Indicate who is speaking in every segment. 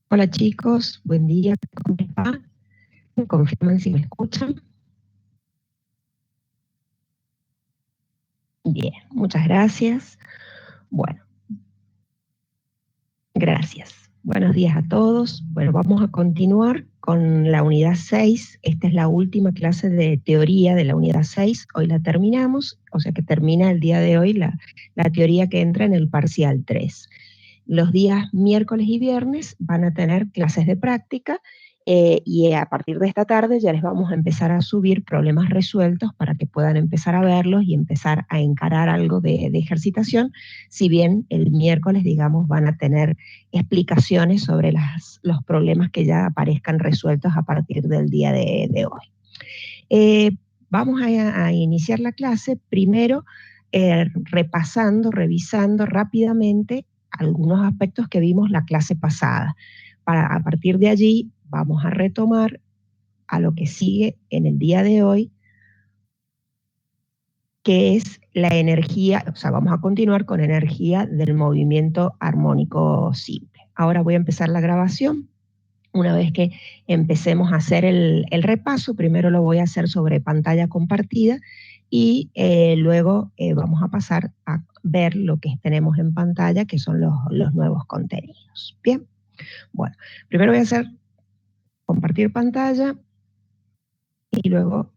Speaker 1: Hola chicos, buen día, ¿cómo les va? ¿Me confirman si me escuchan? Bien, muchas gracias. Bueno, gracias. Buenos días a todos. Bueno, vamos a continuar con la unidad 6. Esta es la última clase de teoría de la unidad 6. Hoy la terminamos, o sea que termina el día de hoy la teoría que entra en el parcial 3. Los días miércoles y viernes van a tener clases de práctica y a partir de esta tarde ya les vamos a empezar a subir problemas resueltos para que puedan empezar a verlos y empezar a encarar algo de ejercitación, si bien el miércoles, digamos, van a tener explicaciones sobre los problemas que ya aparezcan resueltos a partir del día de hoy. Vamos a iniciar la clase primero repasando, revisando rápidamente algunos aspectos que vimos la clase pasada. A partir de allí vamos a retomar a lo que sigue en el día de hoy, que es la energía, o sea, vamos a continuar con energía del movimiento armónico simple. Ahora voy a empezar la grabación. Una vez que empecemos a hacer el repaso, primero lo voy a hacer sobre pantalla compartida y luego vamos a pasar a ver lo que tenemos en pantalla, que son los nuevos contenidos. Bien, bueno, primero voy a hacer compartir pantalla y luego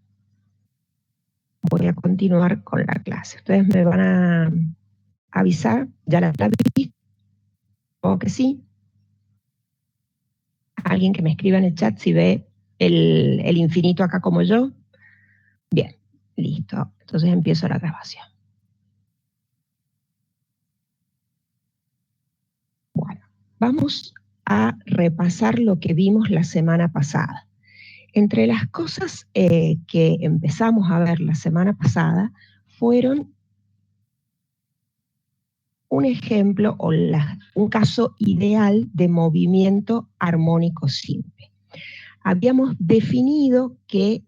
Speaker 1: voy a continuar con la clase. Ustedes me van a avisar, ya la vi, o que sí. Alguien que me escriba en el chat si ve el infinito acá como yo. Bien, listo. Entonces empiezo la grabación. Bueno, vamos a repasar lo que vimos la semana pasada. Entre las cosas que empezamos a ver la semana pasada fueron un ejemplo o un caso ideal de movimiento armónico simple. Habíamos definido que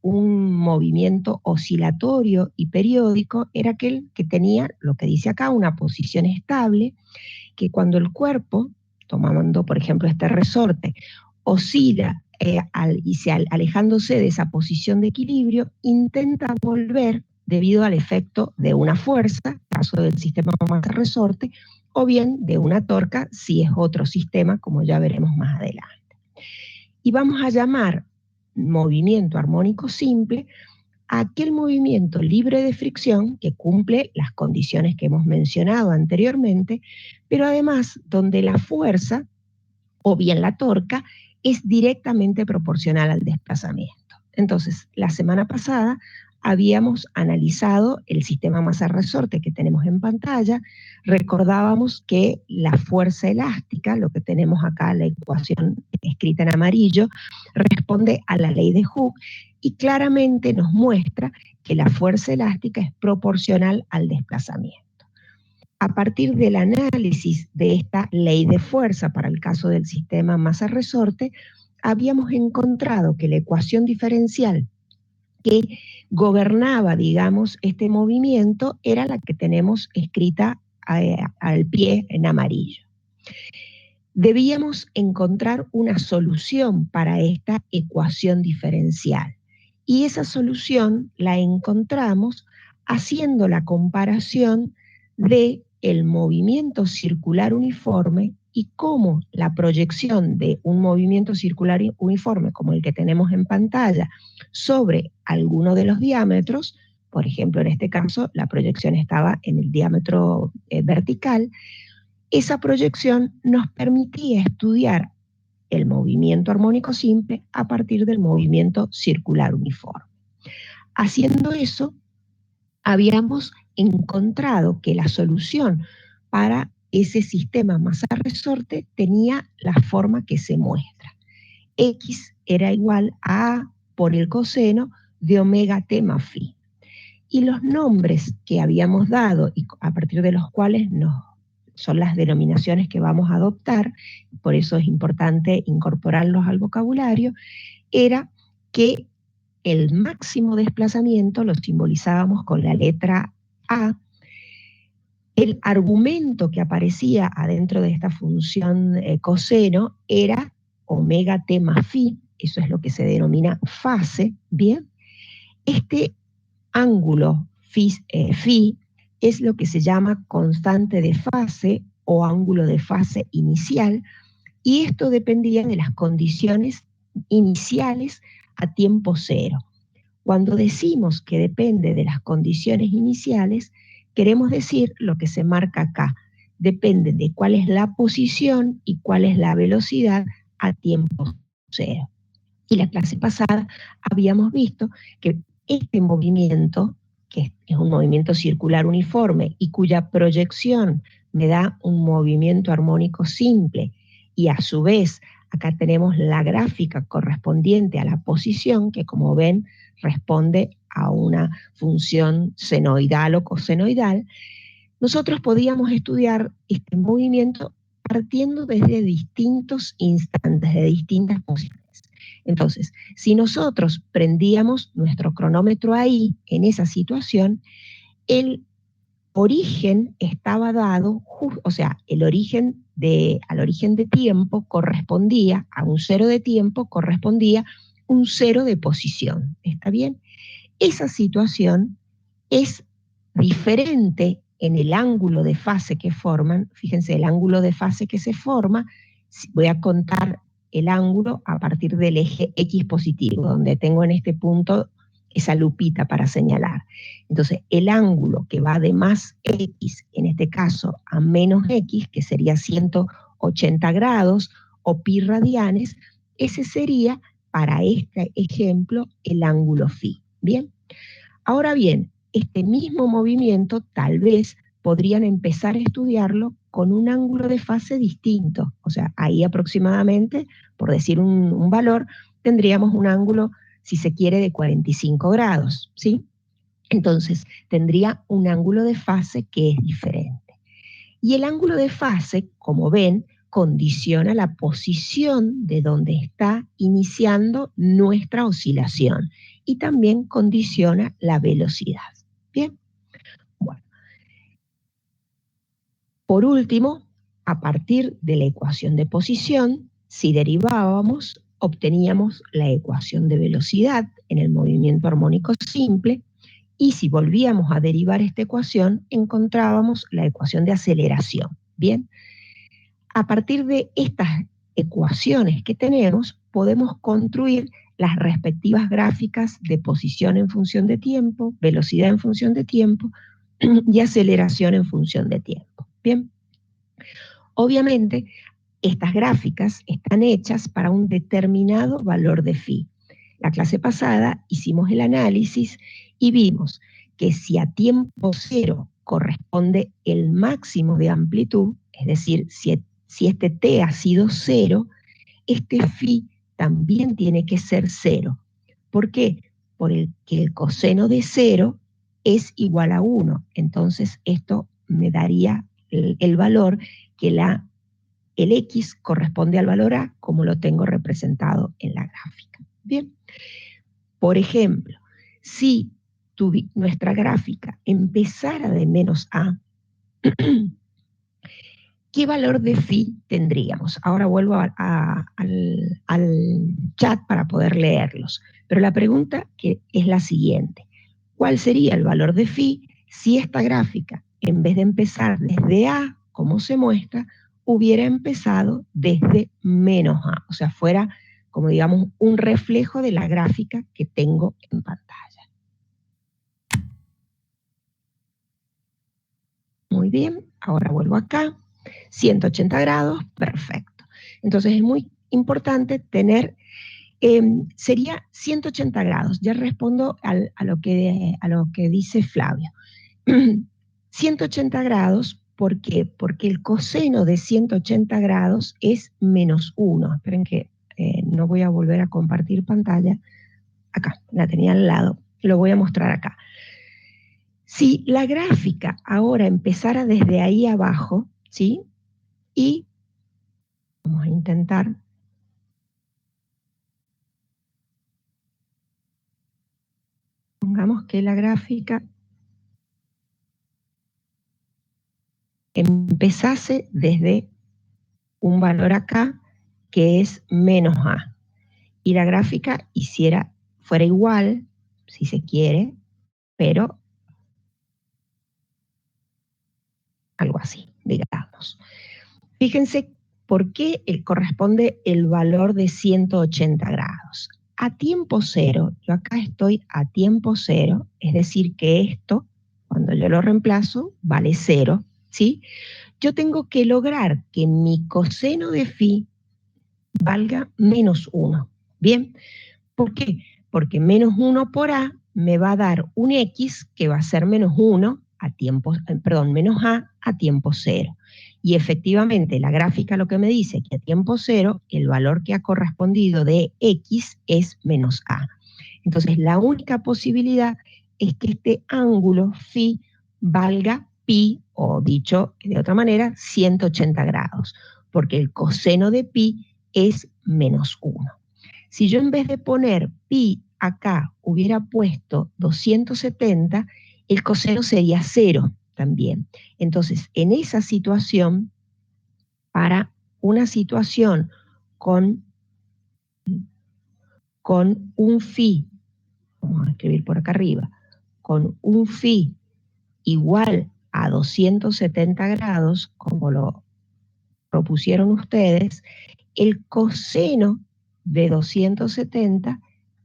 Speaker 1: un movimiento oscilatorio y periódico era aquel que tenía, lo que dice acá, una posición estable, que cuando el cuerpo, tomando por ejemplo este resorte, oscila alejándose de esa posición de equilibrio, intenta volver debido al efecto de una fuerza, caso del sistema masa-resorte, o bien de una torca, si es otro sistema, como ya veremos más adelante. Y vamos a llamar movimiento armónico simple a aquel movimiento libre de fricción que cumple las condiciones que hemos mencionado anteriormente, pero además donde la fuerza, o bien la torca, es directamente proporcional al desplazamiento. Entonces, la semana pasada habíamos analizado el sistema masa-resorte que tenemos en pantalla, recordábamos que la fuerza elástica, lo que tenemos acá, la ecuación escrita en amarillo, responde a la ley de Hooke y claramente nos muestra que la fuerza elástica es proporcional al desplazamiento. A partir del análisis de esta ley de fuerza para el caso del sistema masa-resorte, habíamos encontrado que la ecuación diferencial que gobernaba, digamos, este movimiento era la que tenemos escrita al pie en amarillo. Debíamos encontrar una solución para esta ecuación diferencial y esa solución la encontramos haciendo la comparación de el movimiento circular uniforme y cómo la proyección de un movimiento circular uniforme como el que tenemos en pantalla sobre alguno de los diámetros, por ejemplo en este caso la proyección estaba en el diámetro vertical, esa proyección nos permitía estudiar el movimiento armónico simple a partir del movimiento circular uniforme. Haciendo eso, habíamos encontrado que la solución para ese sistema masa-resorte tenía la forma que se muestra. X era igual a A por el coseno de omega t más phi. Y los nombres que habíamos dado y a partir de los cuales nos son las denominaciones que vamos a adoptar, por eso es importante incorporarlos al vocabulario, era que el máximo desplazamiento lo simbolizábamos con la letra A. El argumento que aparecía adentro de esta función coseno era omega t más phi, eso es lo que se denomina fase, ¿bien? Este ángulo phi es lo que se llama constante de fase o ángulo de fase inicial, y esto dependía de las condiciones iniciales a tiempo cero. Cuando decimos que depende de las condiciones iniciales, queremos decir lo que se marca acá. Depende de cuál es la posición y cuál es la velocidad a tiempo cero. Y la clase pasada habíamos visto que este movimiento, que es un movimiento circular uniforme y cuya proyección me da un movimiento armónico simple, y a su vez acá tenemos la gráfica correspondiente a la posición, que como ven responde a una función senoidal o cosenoidal, nosotros podíamos estudiar este movimiento partiendo desde distintos instantes, de distintas posiciones. Entonces, si nosotros prendíamos nuestro cronómetro ahí, en esa situación, el origen estaba dado, o sea, al origen de tiempo correspondía, a un cero de tiempo correspondía un cero de posición. ¿Está bien? Esa situación es diferente en el ángulo de fase que forman. Fíjense, el ángulo de fase que se forma, voy a contar el ángulo a partir del eje X positivo, donde tengo en este punto esa lupita para señalar. Entonces, el ángulo que va de más X, en este caso a menos X, que sería 180 grados o pi radianes, ese sería, para este ejemplo, el ángulo phi. ¿Bien? Ahora bien, este mismo movimiento tal vez podrían empezar a estudiarlo con un ángulo de fase distinto. O sea, ahí aproximadamente, por decir un valor, tendríamos un ángulo, si se quiere, de 45 grados, ¿sí? Entonces, tendría un ángulo de fase que es diferente. Y el ángulo de fase, como ven, condiciona la posición de donde está iniciando nuestra oscilación y también condiciona la velocidad. Bien, bueno. Por último, a partir de la ecuación de posición, si derivábamos, obteníamos la ecuación de velocidad en el movimiento armónico simple, y si volvíamos a derivar esta ecuación, encontrábamos la ecuación de aceleración. Bien, a partir de estas ecuaciones que tenemos, podemos construir las respectivas gráficas de posición en función de tiempo, velocidad en función de tiempo y aceleración en función de tiempo. Bien, obviamente estas gráficas están hechas para un determinado valor de phi. La clase pasada hicimos el análisis y vimos que si a tiempo cero corresponde el máximo de amplitud, es decir, si este t ha sido cero, este phi también tiene que ser cero. ¿Por qué? Porque el coseno de cero es igual a 1. Entonces esto me daría el valor que el X corresponde al valor A, como lo tengo representado en la gráfica. Bien. Por ejemplo, si nuestra gráfica empezara de menos A, ¿qué valor de phi tendríamos? Ahora vuelvo al chat para poder leerlos. Pero la pregunta que es la siguiente. ¿Cuál sería el valor de phi si esta gráfica, en vez de empezar desde A, como se muestra, hubiera empezado desde menos A? O sea, fuera, como digamos, un reflejo de la gráfica que tengo en pantalla. Muy bien, ahora vuelvo acá. 180 grados, perfecto. Entonces es muy importante tener, sería 180 grados, ya respondo a lo que dice Flavio. 180 grados, ¿por qué? Porque el coseno de 180 grados es menos 1. Esperen que no voy a volver a compartir pantalla. Acá, la tenía al lado, lo voy a mostrar acá. Si la gráfica ahora empezara desde ahí abajo, ¿sí? Y vamos a intentar. Pongamos que la gráfica empezase desde un valor acá que es menos A. Y la gráfica fuera igual, si se quiere, pero algo así, digamos. Fíjense por qué corresponde el valor de 180 grados. A tiempo cero, yo acá estoy a tiempo cero, es decir que esto, cuando yo lo reemplazo, vale cero, ¿sí? Yo tengo que lograr que mi coseno de phi valga menos 1. Bien, ¿por qué? Porque menos 1 por A me va a dar un X que va a ser menos 1 a tiempo, perdón, menos A tiempo cero. Y efectivamente la gráfica lo que me dice que a tiempo cero el valor que ha correspondido de X es menos A. Entonces la única posibilidad es que este ángulo phi valga pi, o dicho de otra manera, 180 grados, porque el coseno de pi es menos 1. Si yo en vez de poner pi acá hubiera puesto 270, el coseno sería 0 también. Entonces, en esa situación, para una situación con un phi, vamos a escribir por acá arriba, con un phi igual a 270 grados, como lo propusieron ustedes, el coseno de 270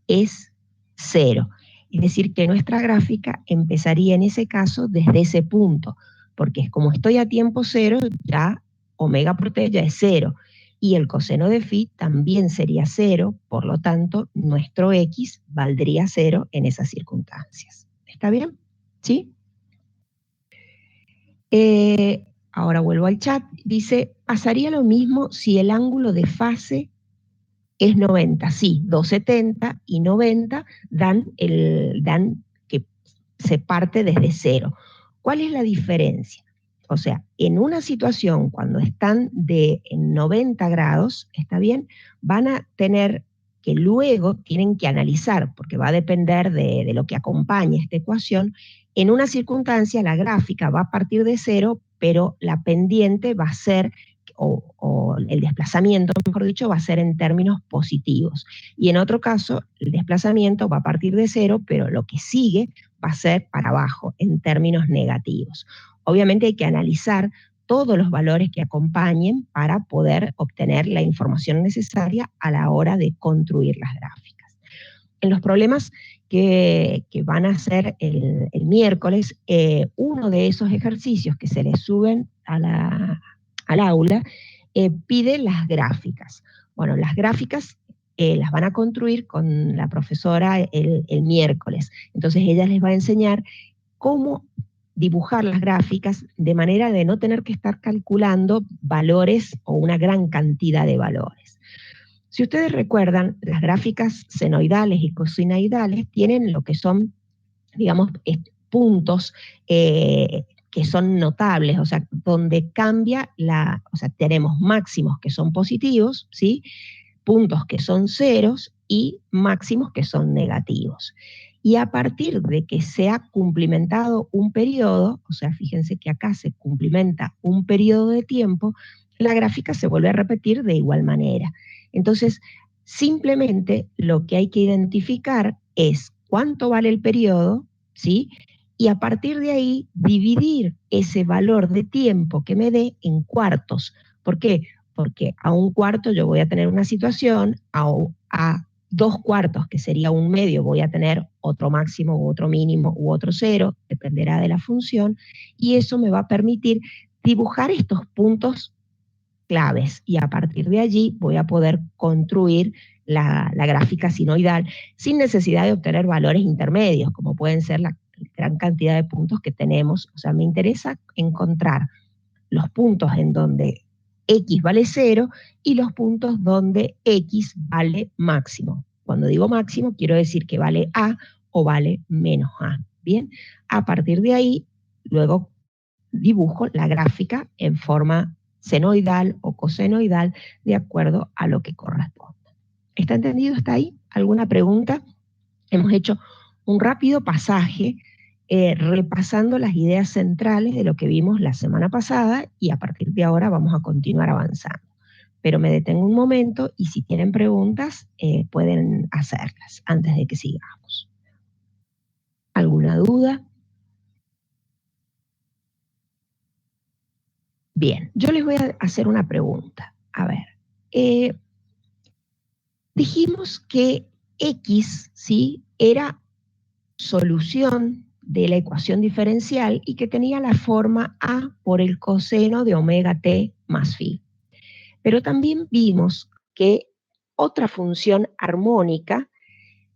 Speaker 1: es 0. Es decir, que nuestra gráfica empezaría en ese caso desde ese punto, porque como estoy a tiempo cero, ya omega por t ya es 0, y el coseno de phi también sería 0, por lo tanto, nuestro x valdría 0 en esas circunstancias. ¿Está bien? ¿Sí? Ahora vuelvo al chat. Dice, ¿pasaría lo mismo si el ángulo de fase es 90? Sí, 270 y 90 dan que se parte desde 0. ¿Cuál es la diferencia? O sea, en una situación cuando están en 90 grados, ¿está bien? Van a tener que luego tienen que analizar, porque va a depender de lo que acompañe esta ecuación. En una circunstancia la gráfica va a partir de 0, pero la pendiente va a ser o el desplazamiento, mejor dicho, va a ser en términos positivos. Y en otro caso, el desplazamiento va a partir de 0, pero lo que sigue va a ser para abajo, en términos negativos. Obviamente hay que analizar todos los valores que acompañen para poder obtener la información necesaria a la hora de construir las gráficas. En los problemas que van a hacer el miércoles, uno de esos ejercicios que se les suben al aula pide las gráficas. Bueno, las gráficas las van a construir con la profesora el miércoles. Entonces ella les va a enseñar cómo dibujar las gráficas de manera de no tener que estar calculando valores o una gran cantidad de valores. Si ustedes recuerdan, las gráficas senoidales y cosinoidales tienen lo que son, digamos, puntos que son notables, o sea, donde cambia o sea, tenemos máximos que son positivos, ¿sí? Puntos que son ceros y máximos que son negativos. Y a partir de que se ha cumplimentado un periodo, o sea, fíjense que acá se cumplimenta un periodo de tiempo, la gráfica se vuelve a repetir de igual manera. Entonces, simplemente lo que hay que identificar es cuánto vale el periodo, ¿sí? Y a partir de ahí dividir ese valor de tiempo que me dé en cuartos. ¿Por qué? Porque a un cuarto yo voy a tener una situación, a 2 cuartos, que sería un medio, voy a tener otro máximo u otro mínimo u otro cero, dependerá de la función, y eso me va a permitir dibujar estos puntos claves, y a partir de allí voy a poder construir la gráfica sinoidal sin necesidad de obtener valores intermedios, como pueden ser la gran cantidad de puntos que tenemos. O sea, me interesa encontrar los puntos en donde X vale 0 y los puntos donde X vale máximo. Cuando digo máximo, quiero decir que vale A o vale menos A. Bien, a partir de ahí, luego dibujo la gráfica en forma senoidal o cosenoidal de acuerdo a lo que corresponda. ¿Está entendido hasta ahí? ¿Alguna pregunta? Hemos hecho un rápido pasaje repasando las ideas centrales de lo que vimos la semana pasada y a partir de ahora vamos a continuar avanzando. Pero me detengo un momento y si tienen preguntas pueden hacerlas antes de que sigamos. ¿Alguna duda? Bien, yo les voy a hacer una pregunta. A ver, dijimos que X, ¿sí?, era solución de la ecuación diferencial y que tenía la forma A por el coseno de omega t más phi. Pero también vimos que otra función armónica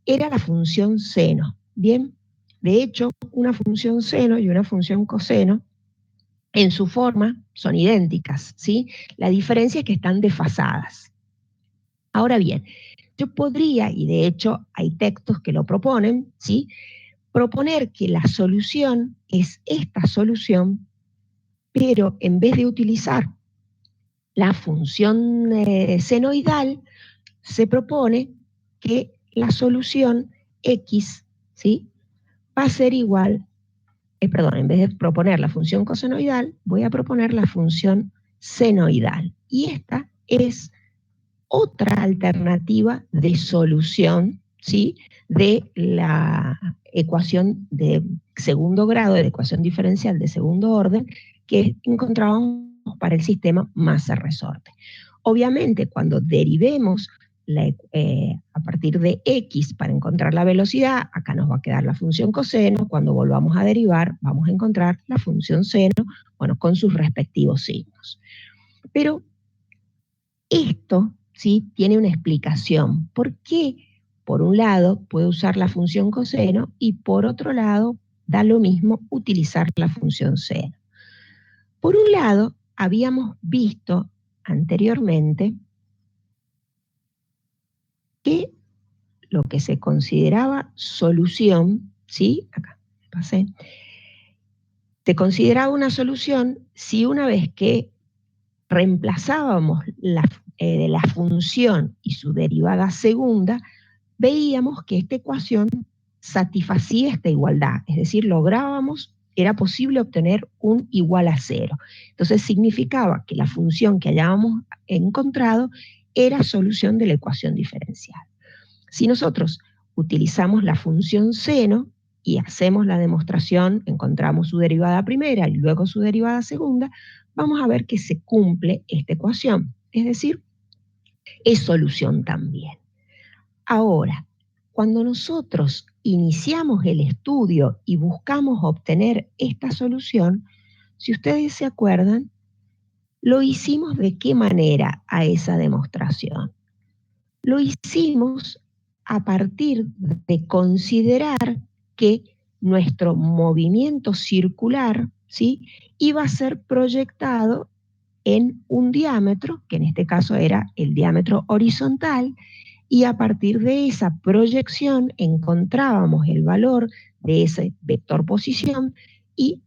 Speaker 1: era la función seno. Bien, de hecho, una función seno y una función coseno en su forma son idénticas, ¿sí? La diferencia es que están desfasadas. Ahora bien, yo podría, y de hecho hay textos que lo proponen, ¿sí?, proponer que la solución es esta solución, pero en vez de utilizar la función senoidal, se propone que la solución X, ¿sí?, va a ser igual, perdón, en vez de proponer la función cosenoidal, voy a proponer la función senoidal. Y esta es otra alternativa de solución, ¿sí?, de la ecuación de segundo grado, de la ecuación diferencial de segundo orden, que encontrábamos para el sistema masa-resorte. Obviamente, cuando derivemos a partir de X para encontrar la velocidad, acá nos va a quedar la función coseno, cuando volvamos a derivar vamos a encontrar la función seno, bueno, con sus respectivos signos. Pero esto, ¿sí?, tiene una explicación. ¿Por qué? Por un lado, puedo usar la función coseno y por otro lado, da lo mismo utilizar la función seno. Por un lado, habíamos visto anteriormente que lo que se consideraba solución, ¿sí?, acá pasé, se consideraba una solución si una vez que reemplazábamos la función y su derivada segunda, veíamos que esta ecuación satisfacía esta igualdad, es decir, era posible obtener un igual a cero. Entonces significaba que la función que hayábamos encontrado era solución de la ecuación diferencial. Si nosotros utilizamos la función seno y hacemos la demostración, encontramos su derivada primera y luego su derivada segunda, vamos a ver que se cumple esta ecuación, es decir, es solución también. Ahora, cuando nosotros iniciamos el estudio y buscamos obtener esta solución, si ustedes se acuerdan, lo hicimos ¿de qué manera a esa demostración? Lo hicimos a partir de considerar que nuestro movimiento circular, ¿sí?, iba a ser proyectado en un diámetro, que en este caso era el diámetro horizontal, y a partir de esa proyección encontrábamos el valor de ese vector posición y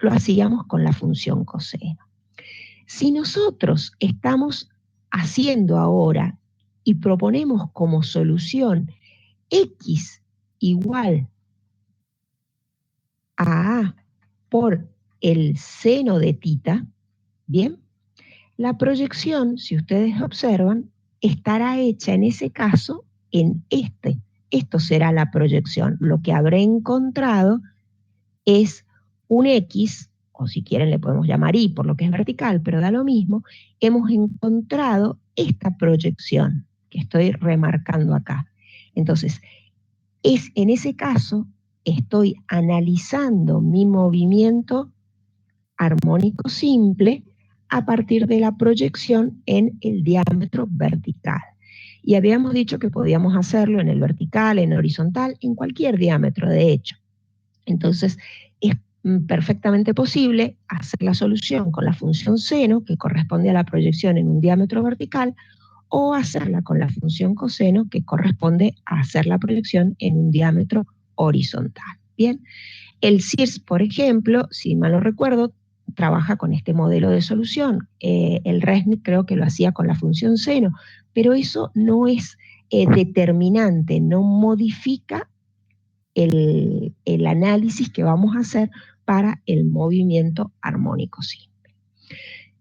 Speaker 1: lo hacíamos con la función coseno. Si nosotros estamos haciendo ahora y proponemos como solución X igual a A por el seno de tita, ¿bien? La proyección, si ustedes observan, estará hecha en ese caso en este. Esto será la proyección. Lo que habré encontrado es un X, o si quieren le podemos llamar Y por lo que es vertical, pero da lo mismo. Hemos encontrado esta proyección que estoy remarcando acá. Entonces, en ese caso estoy analizando mi movimiento armónico simple a partir de la proyección en el diámetro vertical. Y habíamos dicho que podíamos hacerlo en el vertical, en el horizontal, en cualquier diámetro, de hecho. Entonces, es perfectamente posible hacer la solución con la función seno, que corresponde a la proyección en un diámetro vertical, o hacerla con la función coseno, que corresponde a hacer la proyección en un diámetro horizontal. Bien, el CIRS, por ejemplo, si mal no recuerdo, trabaja con este modelo de solución. El ResNet creo que lo hacía con la función seno, pero eso no es determinante, no modifica el análisis que vamos a hacer para el movimiento armónico simple.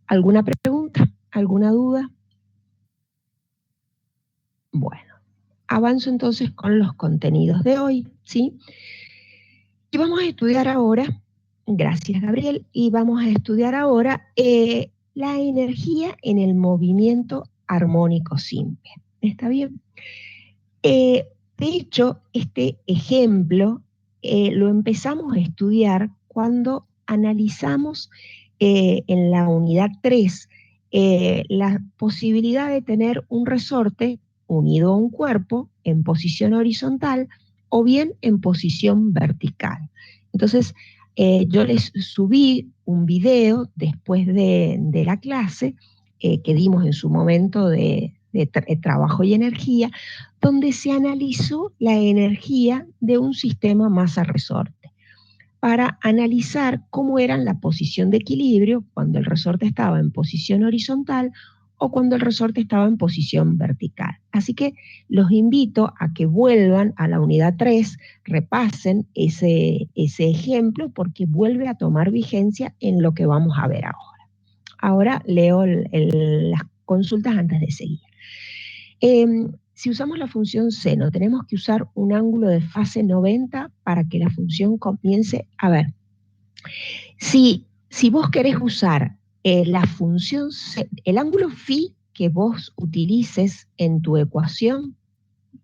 Speaker 1: ¿Alguna pregunta? ¿Alguna duda? Bueno, avanzo entonces con los contenidos de hoy, ¿sí? Y vamos a estudiar ahora, gracias Gabriel, y vamos a estudiar ahora la energía en el movimiento armónico simple. ¿Está bien? De hecho, este ejemplo lo empezamos a estudiar cuando analizamos en la unidad 3 la posibilidad de tener un resorte unido a un cuerpo en posición horizontal o bien en posición vertical. Entonces, yo les subí un video después de la clase que dimos en su momento de trabajo y energía, donde se analizó la energía de un sistema masa-resorte para analizar cómo era la posición de equilibrio cuando el resorte estaba en posición horizontal o cuando el resorte estaba en posición vertical. Así que los invito a que vuelvan a la unidad 3, repasen ese ejemplo porque vuelve a tomar vigencia en lo que vamos a ver ahora. Ahora leo las consultas antes de seguir. Si usamos la función seno, tenemos que usar un ángulo de fase 90 para que la función comience. A ver, si vos querés usar la función, el ángulo phi que vos utilices en tu ecuación,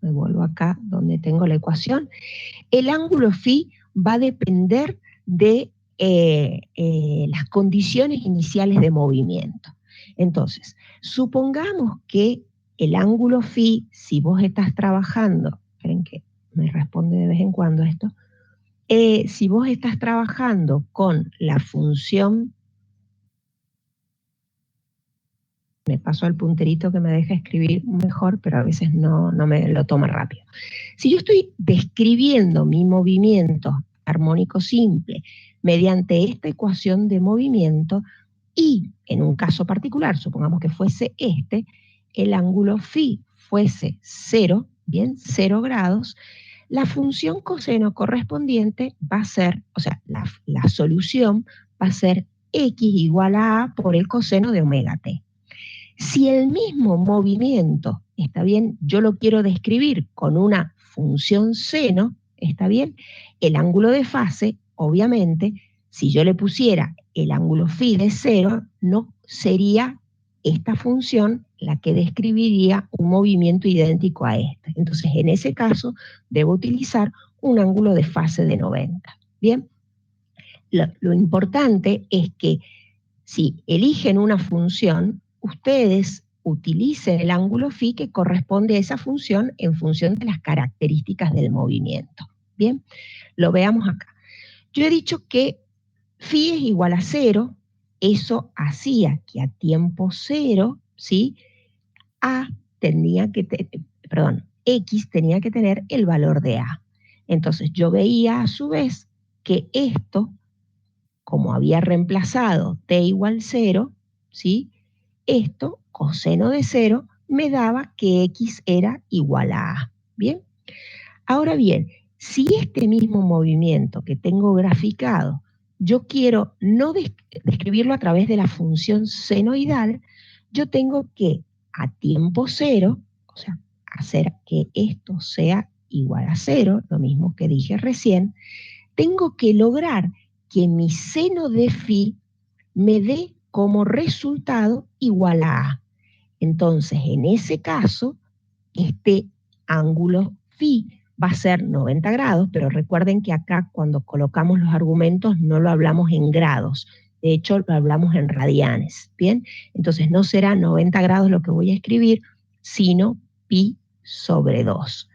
Speaker 1: me vuelvo acá donde tengo la ecuación, el ángulo phi va a depender de las condiciones iniciales de movimiento. Entonces, supongamos que el ángulo phi, si vos estás trabajando, esperen que me responde de vez en cuando esto, si vos estás trabajando con la función, me paso al punterito que me deja escribir mejor, pero a veces no me lo toma rápido. Si yo estoy describiendo mi movimiento armónico simple mediante esta ecuación de movimiento y en un caso particular, supongamos que fuese el ángulo phi fuese 0, bien, 0 grados, la función coseno correspondiente va a ser, o sea, la solución va a ser x igual a a por el coseno de omega t. Si el mismo movimiento, está bien, yo lo quiero describir con una función seno, está bien, el ángulo de fase, obviamente, si yo le pusiera el ángulo phi de 0, no sería esta función la que describiría un movimiento idéntico a este. Entonces, en ese caso, debo utilizar un ángulo de fase de 90. Bien, lo importante es que si eligen una función, ustedes utilicen el ángulo phi que corresponde a esa función en función de las características del movimiento. Bien, lo veamos acá. Yo he dicho que phi es igual a 0, eso hacía que a tiempo 0, ¿sí? X tenía que tener el valor de A. Entonces yo veía a su vez que esto, como había reemplazado t igual 0, ¿sí? Esto, coseno de 0, me daba que x era igual a a. ¿Bien? Ahora bien, si este mismo movimiento que tengo graficado, yo quiero no describirlo a través de la función senoidal, yo tengo que a tiempo 0, o sea, hacer que esto sea igual a 0, lo mismo que dije recién, tengo que lograr que mi seno de phi me dé como resultado igual a A. Entonces, en ese caso, este ángulo phi va a ser 90 grados, pero recuerden que acá cuando colocamos los argumentos no lo hablamos en grados, de hecho lo hablamos en radianes, ¿bien? Entonces no será 90 grados lo que voy a escribir, sino pi sobre 2.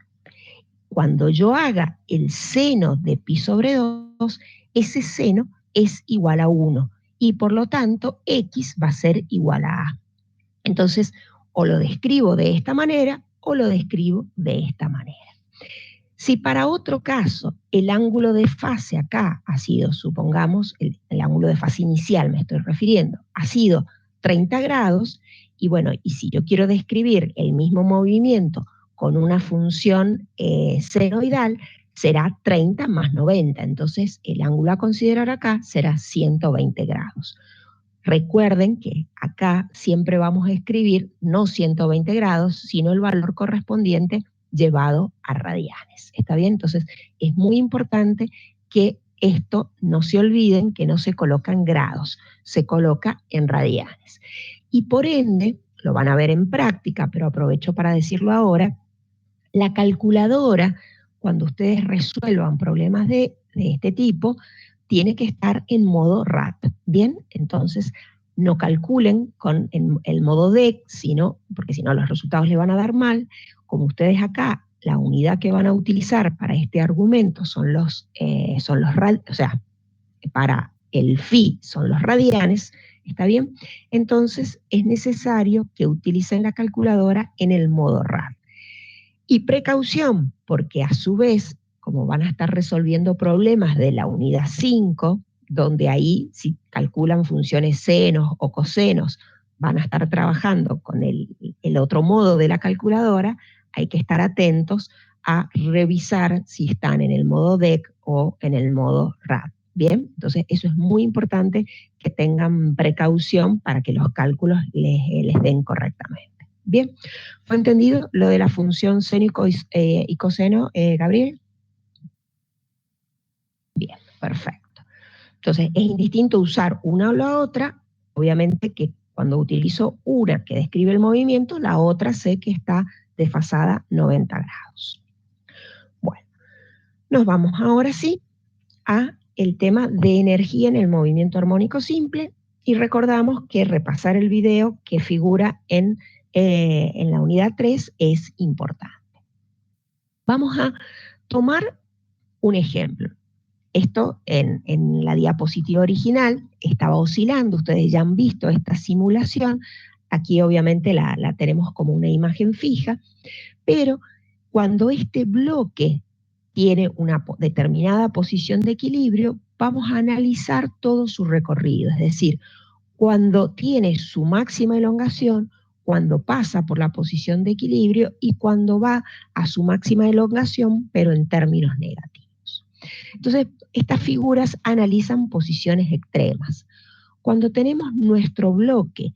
Speaker 1: Cuando yo haga el seno de pi sobre 2, ese seno es igual a 1 y por lo tanto x va a ser igual a a. Entonces, o lo describo de esta manera o lo describo de esta manera. Si para otro caso el ángulo de fase acá ha sido, supongamos, el ángulo de fase inicial me estoy refiriendo, ha sido 30 grados, y bueno, y si yo quiero describir el mismo movimiento con una función senoidal, será 30 más 90, entonces el ángulo a considerar acá será 120 grados. Recuerden que acá siempre vamos a escribir no 120 grados, sino el valor correspondiente llevado a radianes. ¿Está bien? Entonces es muy importante que esto no se olviden, que no se coloca en grados, se coloca en radianes. Y por ende, lo van a ver en práctica, pero aprovecho para decirlo ahora, la calculadora, cuando ustedes resuelvan problemas de este tipo, tiene que estar en modo RAP, ¿bien? Entonces, no calculen con el modo DEC, porque si no los resultados le van a dar mal. Como ustedes acá, la unidad que van a utilizar para este argumento son los o sea, para el phi son los radianes, ¿está bien? Entonces, es necesario que utilicen la calculadora en el modo RAP. Y precaución, porque a su vez, como van a estar resolviendo problemas de la unidad 5, donde ahí si calculan funciones senos o cosenos, van a estar trabajando con el otro modo de la calculadora, hay que estar atentos a revisar si están en el modo DEC o en el modo RAP. Bien, entonces eso es muy importante que tengan precaución para que los cálculos les den correctamente. Bien, ¿fue entendido lo de la función seno y coseno, Gabriel? Bien, perfecto. Entonces, es indistinto usar una o la otra. Obviamente que cuando utilizo una que describe el movimiento, la otra sé que está desfasada 90 grados. Bueno, nos vamos ahora sí a el tema de energía en el movimiento armónico simple, y recordamos que repasar el video que figura en la unidad 3 es importante. Vamos a tomar un ejemplo. Esto en la diapositiva original estaba oscilando, ustedes ya han visto esta simulación, aquí obviamente la tenemos como una imagen fija, pero cuando este bloque tiene una determinada posición de equilibrio, vamos a analizar todo su recorrido, es decir, cuando tiene su máxima elongación, cuando pasa por la posición de equilibrio y cuando va a su máxima elongación, pero en términos negativos. Entonces, estas figuras analizan posiciones extremas. Cuando tenemos nuestro bloque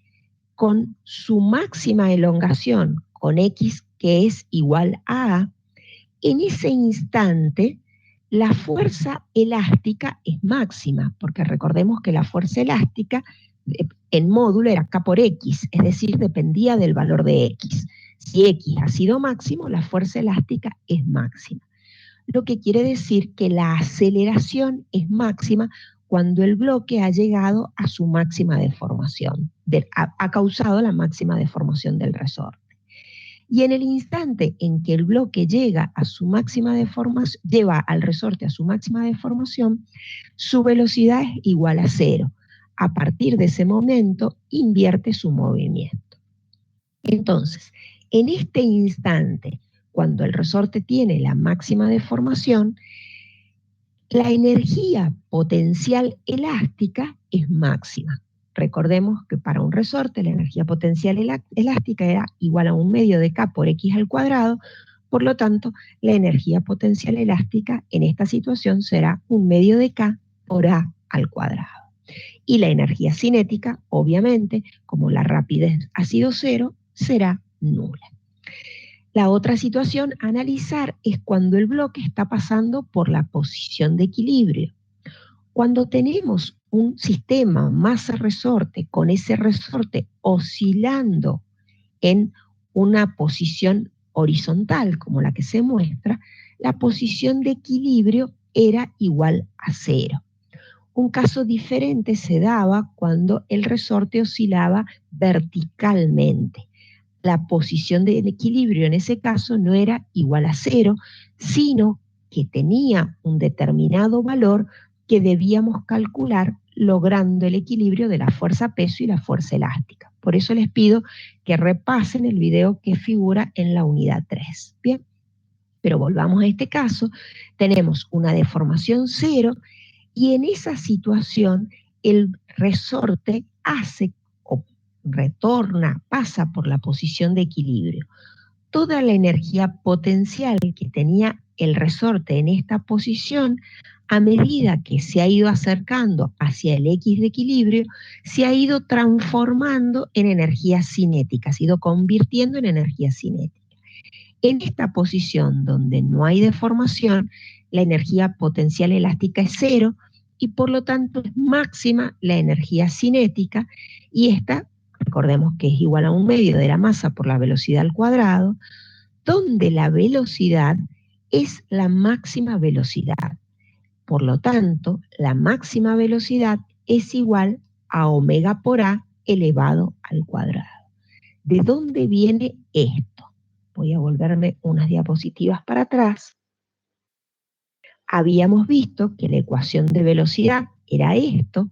Speaker 1: con su máxima elongación, con X que es igual a A, en ese instante la fuerza elástica es máxima, porque recordemos que la fuerza elástica en módulo era K por X, es decir, dependía del valor de X. Si X ha sido máximo, la fuerza elástica es máxima. Lo que quiere decir que la aceleración es máxima cuando el bloque ha llegado a su máxima deformación, ha causado la máxima deformación del resorte. Y en el instante en que el bloque llega a su máxima deformación, lleva al resorte a su máxima deformación, su velocidad es igual a 0. A partir de ese momento, invierte su movimiento. Entonces, en este instante, cuando el resorte tiene la máxima deformación, la energía potencial elástica es máxima. Recordemos que para un resorte la energía potencial elástica era igual a 1/2 de K por X al cuadrado, por lo tanto, la energía potencial elástica en esta situación será 1/2 de K por A al cuadrado. Y la energía cinética, obviamente, como la rapidez ha sido 0, será nula. La otra situación a analizar es cuando el bloque está pasando por la posición de equilibrio. Cuando tenemos un sistema masa-resorte con ese resorte oscilando en una posición horizontal como la que se muestra, la posición de equilibrio era igual a 0. Un caso diferente se daba cuando el resorte oscilaba verticalmente. La posición de equilibrio en ese caso no era igual a 0, sino que tenía un determinado valor que debíamos calcular logrando el equilibrio de la fuerza peso y la fuerza elástica. Por eso les pido que repasen el video que figura en la unidad 3. Bien. Pero volvamos a este caso, tenemos una deformación cero y en esa situación el resorte hace o retorna, pasa por la posición de equilibrio. Toda la energía potencial que tenía el resorte en esta posición, a medida que se ha ido acercando hacia el X de equilibrio, se ha ido transformando en energía cinética, se ha ido convirtiendo en energía cinética. En esta posición donde no hay deformación, la energía potencial elástica es cero y por lo tanto es máxima la energía cinética y esta, recordemos que es igual a 1/2 de la masa por la velocidad al cuadrado, donde la velocidad es la máxima velocidad. Por lo tanto, la máxima velocidad es igual a omega por A elevado al cuadrado. ¿De dónde viene esto? Voy a volverme unas diapositivas para atrás. Habíamos visto que la ecuación de velocidad era esto.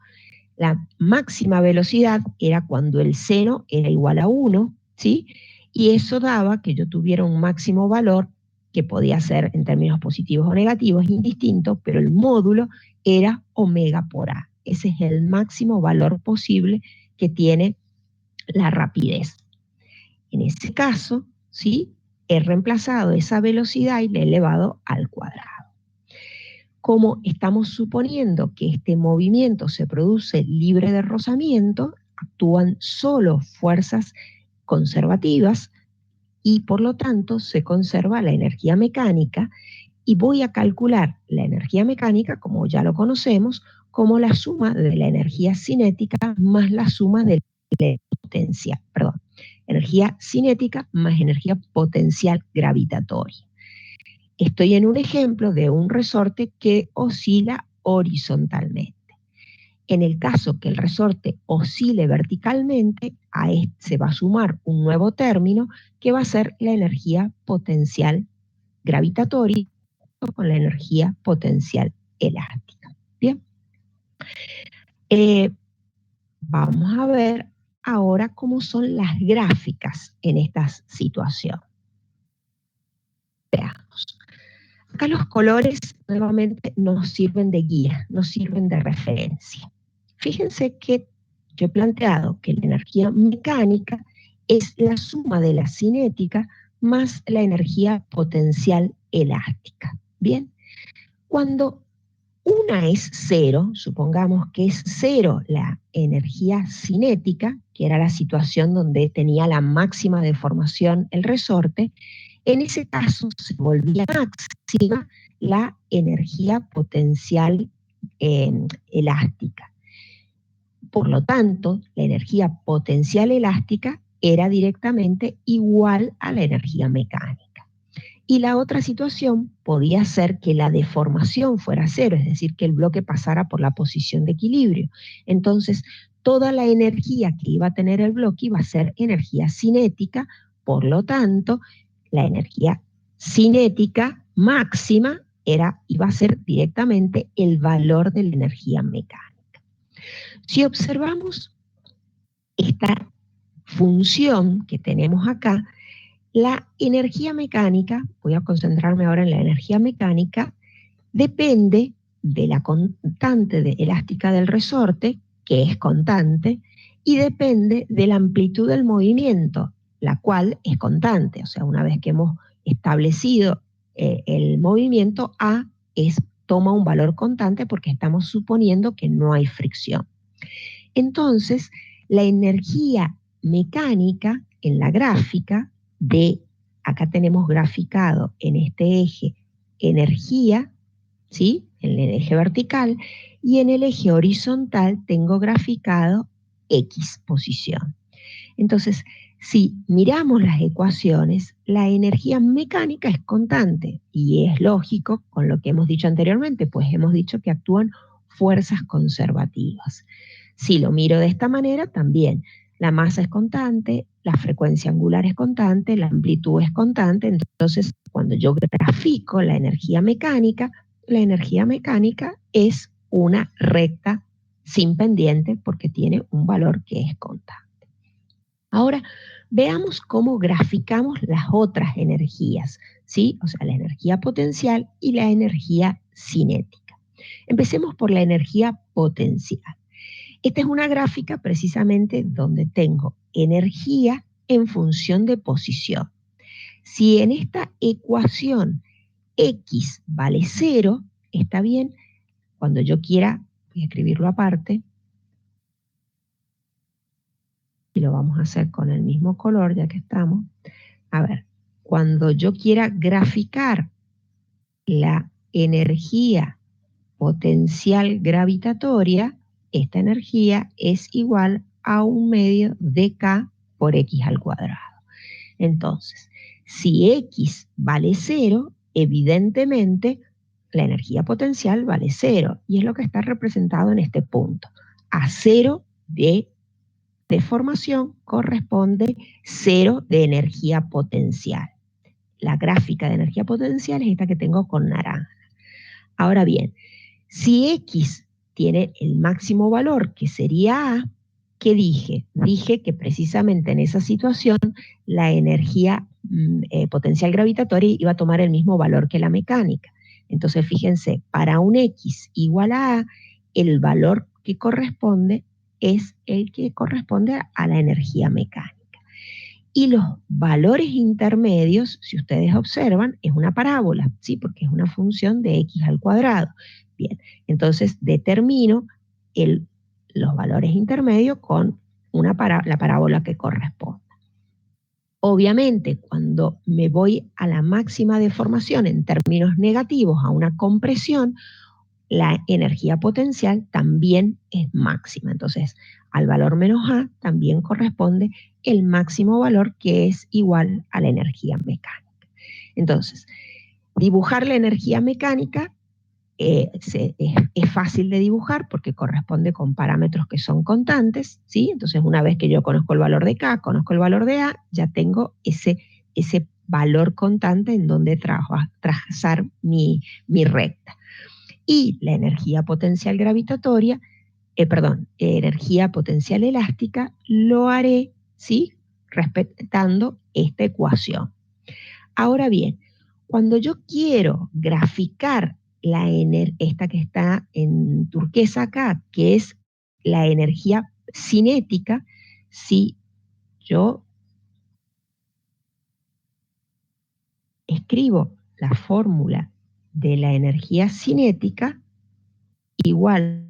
Speaker 1: La máxima velocidad era cuando el seno era igual a 1, ¿sí? Y eso daba que yo tuviera un máximo valor que podía ser en términos positivos o negativos, indistinto, pero el módulo era omega por A. Ese es el máximo valor posible que tiene la rapidez. En ese caso, ¿sí? He reemplazado esa velocidad y le he elevado al cuadrado. Como estamos suponiendo que este movimiento se produce libre de rozamiento, actúan solo fuerzas conservativas y por lo tanto se conserva la energía mecánica y voy a calcular la energía mecánica, como ya lo conocemos, como la suma de la energía cinética más la suma de la potencia, perdón, energía cinética más energía potencial gravitatoria. Estoy en un ejemplo de un resorte que oscila horizontalmente. En el caso que el resorte oscile verticalmente, a este se va a sumar un nuevo término que va a ser la energía potencial gravitatoria con la energía potencial elástica. Bien. Vamos a ver ahora cómo son las gráficas en esta situación. Veamos. Acá los colores nuevamente nos sirven de guía, nos sirven de referencia. Fíjense que yo he planteado que la energía mecánica es la suma de la cinética más la energía potencial elástica. Bien, cuando una es cero, supongamos que es cero la energía cinética, que era la situación donde tenía la máxima deformación el resorte, en ese caso se volvía máxima la energía potencial elástica. Por lo tanto, la energía potencial elástica era directamente igual a la energía mecánica. Y la otra situación podía ser que la deformación fuera cero, es decir, que el bloque pasara por la posición de equilibrio. Entonces, toda la energía que iba a tener el bloque iba a ser energía cinética, por lo tanto, la energía cinética máxima iba a ser directamente el valor de la energía mecánica. Si observamos esta función que tenemos acá, la energía mecánica, voy a concentrarme ahora en la energía mecánica, depende de la constante elástica del resorte, que es constante, y depende de la amplitud del movimiento, la cual es constante. O sea, una vez que hemos establecido el movimiento, A toma un valor constante porque estamos suponiendo que no hay fricción. Entonces, la energía mecánica en la gráfica acá tenemos graficado en este eje energía, ¿sí? En el eje vertical, y en el eje horizontal tengo graficado X posición. Entonces, si miramos las ecuaciones, la energía mecánica es constante, y es lógico con lo que hemos dicho anteriormente, pues hemos dicho que actúan fuerzas conservativas. Si lo miro de esta manera, también la masa es constante, la frecuencia angular es constante, la amplitud es constante. Entonces, cuando yo grafico la energía mecánica es una recta sin pendiente porque tiene un valor que es constante. Ahora, veamos cómo graficamos las otras energías, ¿sí? O sea, la energía potencial y la energía cinética. Empecemos por la energía potencial. Esta es una gráfica precisamente donde tengo energía en función de posición. Si en esta ecuación X vale 0, está bien. Cuando yo quiera, voy a escribirlo aparte, y lo vamos a hacer con el mismo color ya que estamos. A ver, cuando yo quiera graficar la energía potencial gravitatoria, esta energía es igual a 1/2 de K por X al cuadrado. Entonces, si X vale 0, evidentemente la energía potencial vale 0, y es lo que está representado en este punto. A 0 de deformación corresponde 0 de energía potencial. La gráfica de energía potencial es esta que tengo con naranja. Ahora bien, si X tiene el máximo valor, que sería A, ¿qué dije? Dije que precisamente en esa situación la energía potencial gravitatoria iba a tomar el mismo valor que la mecánica. Entonces, fíjense, para un X igual a A, el valor que corresponde es el que corresponde a la energía mecánica. Y los valores intermedios, si ustedes observan, es una parábola, ¿sí? Porque es una función de X al cuadrado. Bien, entonces determino los valores intermedios con la parábola que corresponde. Obviamente, cuando me voy a la máxima deformación en términos negativos, a una compresión, la energía potencial también es máxima. Entonces, al valor menos A también corresponde el máximo valor, que es igual a la energía mecánica. Entonces, dibujar la energía mecánica es fácil de dibujar porque corresponde con parámetros que son constantes, ¿sí? Entonces, una vez que yo conozco el valor de K, conozco el valor de A, ya tengo ese valor constante en donde trazar mi recta. Y la energía potencial gravitatoria, energía potencial elástica, lo haré, ¿sí? Respetando esta ecuación. Ahora bien, cuando yo quiero graficar esta que está en turquesa acá, que es la energía cinética, si yo escribo la fórmula de la energía cinética igual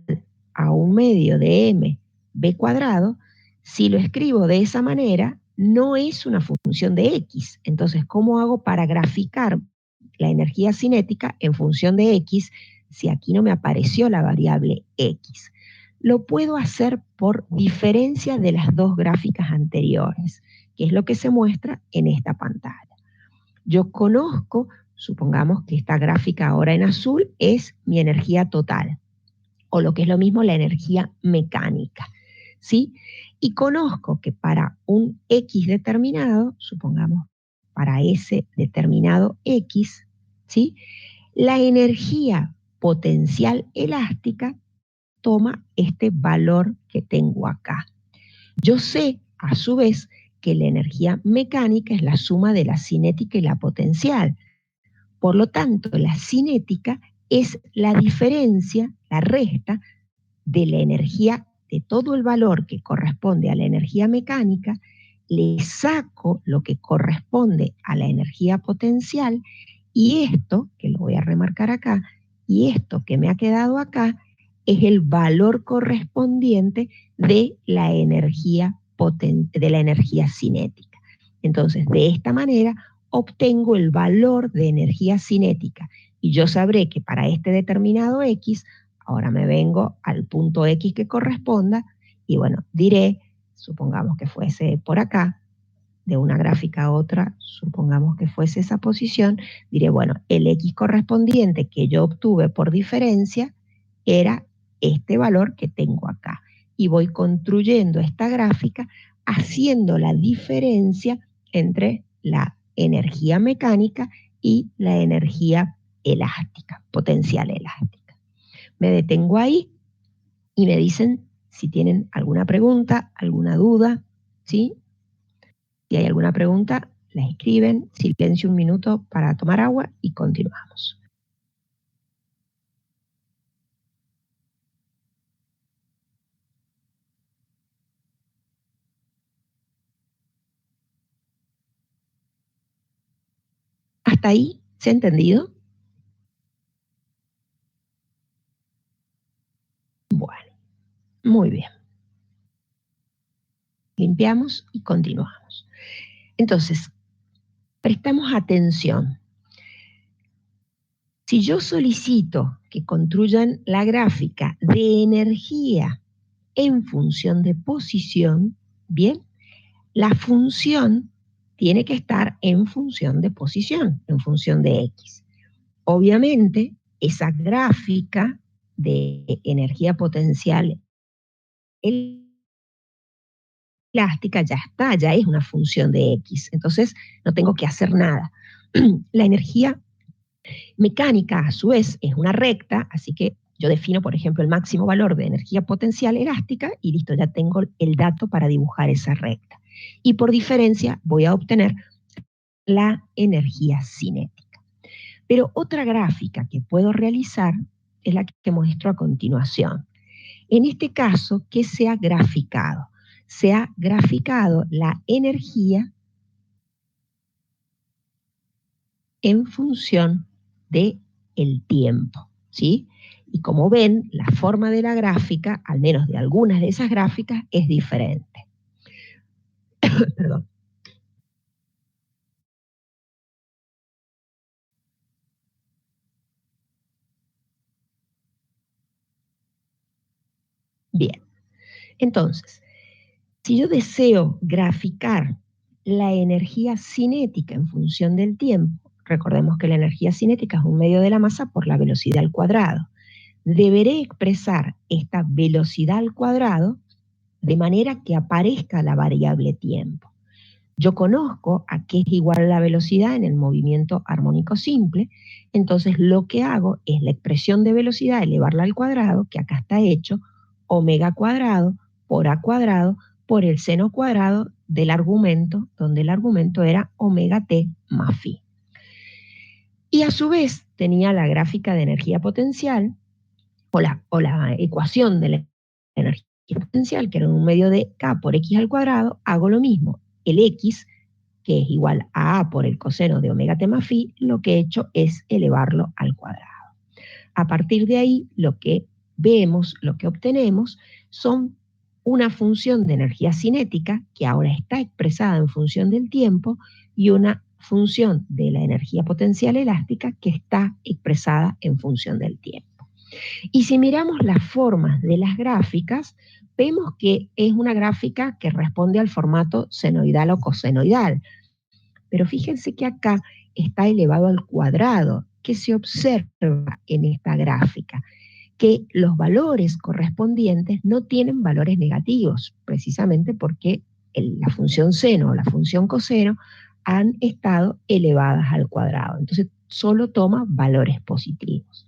Speaker 1: a 1/2 de m b cuadrado, si lo escribo de esa manera, no es una función de X. Entonces, ¿cómo hago para graficar la energía cinética en función de X si aquí no me apareció la variable X? Lo puedo hacer por diferencia de las dos gráficas anteriores, que es lo que se muestra en esta pantalla. Yo conozco, supongamos que esta gráfica ahora en azul es mi energía total, o lo que es lo mismo la energía mecánica, ¿sí? Y conozco que para un X determinado, supongamos para ese determinado X, ¿sí? La energía potencial elástica toma este valor que tengo acá. Yo sé, a su vez, que la energía mecánica es la suma de la cinética y la potencial. Por lo tanto, la cinética es la diferencia, la resta de la energía, de todo el valor que corresponde a la energía mecánica, le saco lo que corresponde a la energía potencial, y esto, que lo voy a remarcar acá, y esto que me ha quedado acá, es el valor correspondiente de la energía cinética. Entonces, de esta manera, obtengo el valor de energía cinética, y yo sabré que para este determinado X, ahora me vengo al punto X que corresponda y bueno, diré, supongamos que fuese por acá, de una gráfica a otra, supongamos que fuese esa posición, diré, bueno, el X correspondiente que yo obtuve por diferencia era este valor que tengo acá. Y voy construyendo esta gráfica haciendo la diferencia entre la energía mecánica y la energía elástica, potencial elástica. Me detengo ahí y me dicen si tienen alguna pregunta, alguna duda, ¿sí? Si hay alguna pregunta, la escriben, silencio un minuto para tomar agua y continuamos. ¿Hasta ahí se ha entendido? Bueno, muy bien. Limpiamos y continuamos. Entonces, prestamos atención. Si yo solicito que construyan la gráfica de energía en función de posición, bien, la función tiene que estar en función de posición, en función de X. Obviamente, esa gráfica de energía potencial elástica ya está, ya es una función de X. Entonces, no tengo que hacer nada. La energía mecánica, a su vez, es una recta, así que yo defino, por ejemplo, el máximo valor de energía potencial elástica y listo, ya tengo el dato para dibujar esa recta. Y por diferencia voy a obtener la energía cinética. Pero otra gráfica que puedo realizar es la que muestro a continuación. En este caso, ¿qué se ha graficado? Se ha graficado la energía en función del tiempo, ¿sí? Y como ven, la forma de la gráfica, al menos de algunas de esas gráficas, es diferente. Perdón. Bien, entonces, si yo deseo graficar la energía cinética en función del tiempo, recordemos que la energía cinética es un medio de la masa por la velocidad al cuadrado. Deberé expresar esta velocidad al cuadrado de manera que aparezca la variable tiempo. Yo conozco a qué es igual la velocidad en el movimiento armónico simple, entonces lo que hago es la expresión de velocidad, elevarla al cuadrado, que acá está hecho, omega cuadrado por a cuadrado por el seno cuadrado del argumento, donde el argumento era omega t más phi. Y a su vez tenía la gráfica de energía potencial, o la ecuación de la energía potencial, que era un medio de K por X al cuadrado, hago lo mismo. El X, que es igual a A por el coseno de omega t más phi, lo que he hecho es elevarlo al cuadrado. A partir de ahí, lo que vemos, lo que obtenemos, son una función de energía cinética, que ahora está expresada en función del tiempo, y una función de la energía potencial elástica, que está expresada en función del tiempo. Y si miramos las formas de las gráficas, vemos que es una gráfica que responde al formato senoidal o cosenoidal. Pero fíjense que acá está elevado al cuadrado. ¿Qué se observa en esta gráfica? Que los valores correspondientes no tienen valores negativos, precisamente porque la función seno o la función coseno han estado elevadas al cuadrado. Entonces, solo toma valores positivos.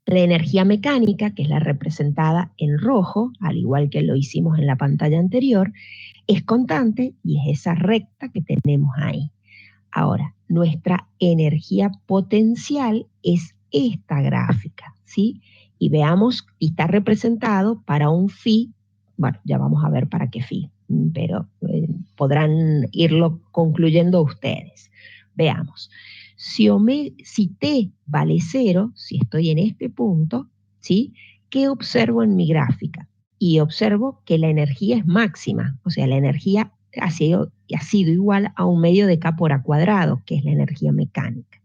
Speaker 1: La energía mecánica, que es la representada en rojo, al igual que lo hicimos en la pantalla anterior, es constante y es esa recta que tenemos ahí. Ahora, nuestra energía potencial es esta gráfica, ¿sí? Y veamos, y está representado para un phi, bueno, ya vamos a ver para qué phi, pero podrán irlo concluyendo ustedes. Veamos. Si t vale 0, si estoy en este punto, ¿sí? ¿Qué observo en mi gráfica? Y observo que la energía es máxima, o sea, la energía ha sido igual a un medio de K por A cuadrado, que es la energía mecánica.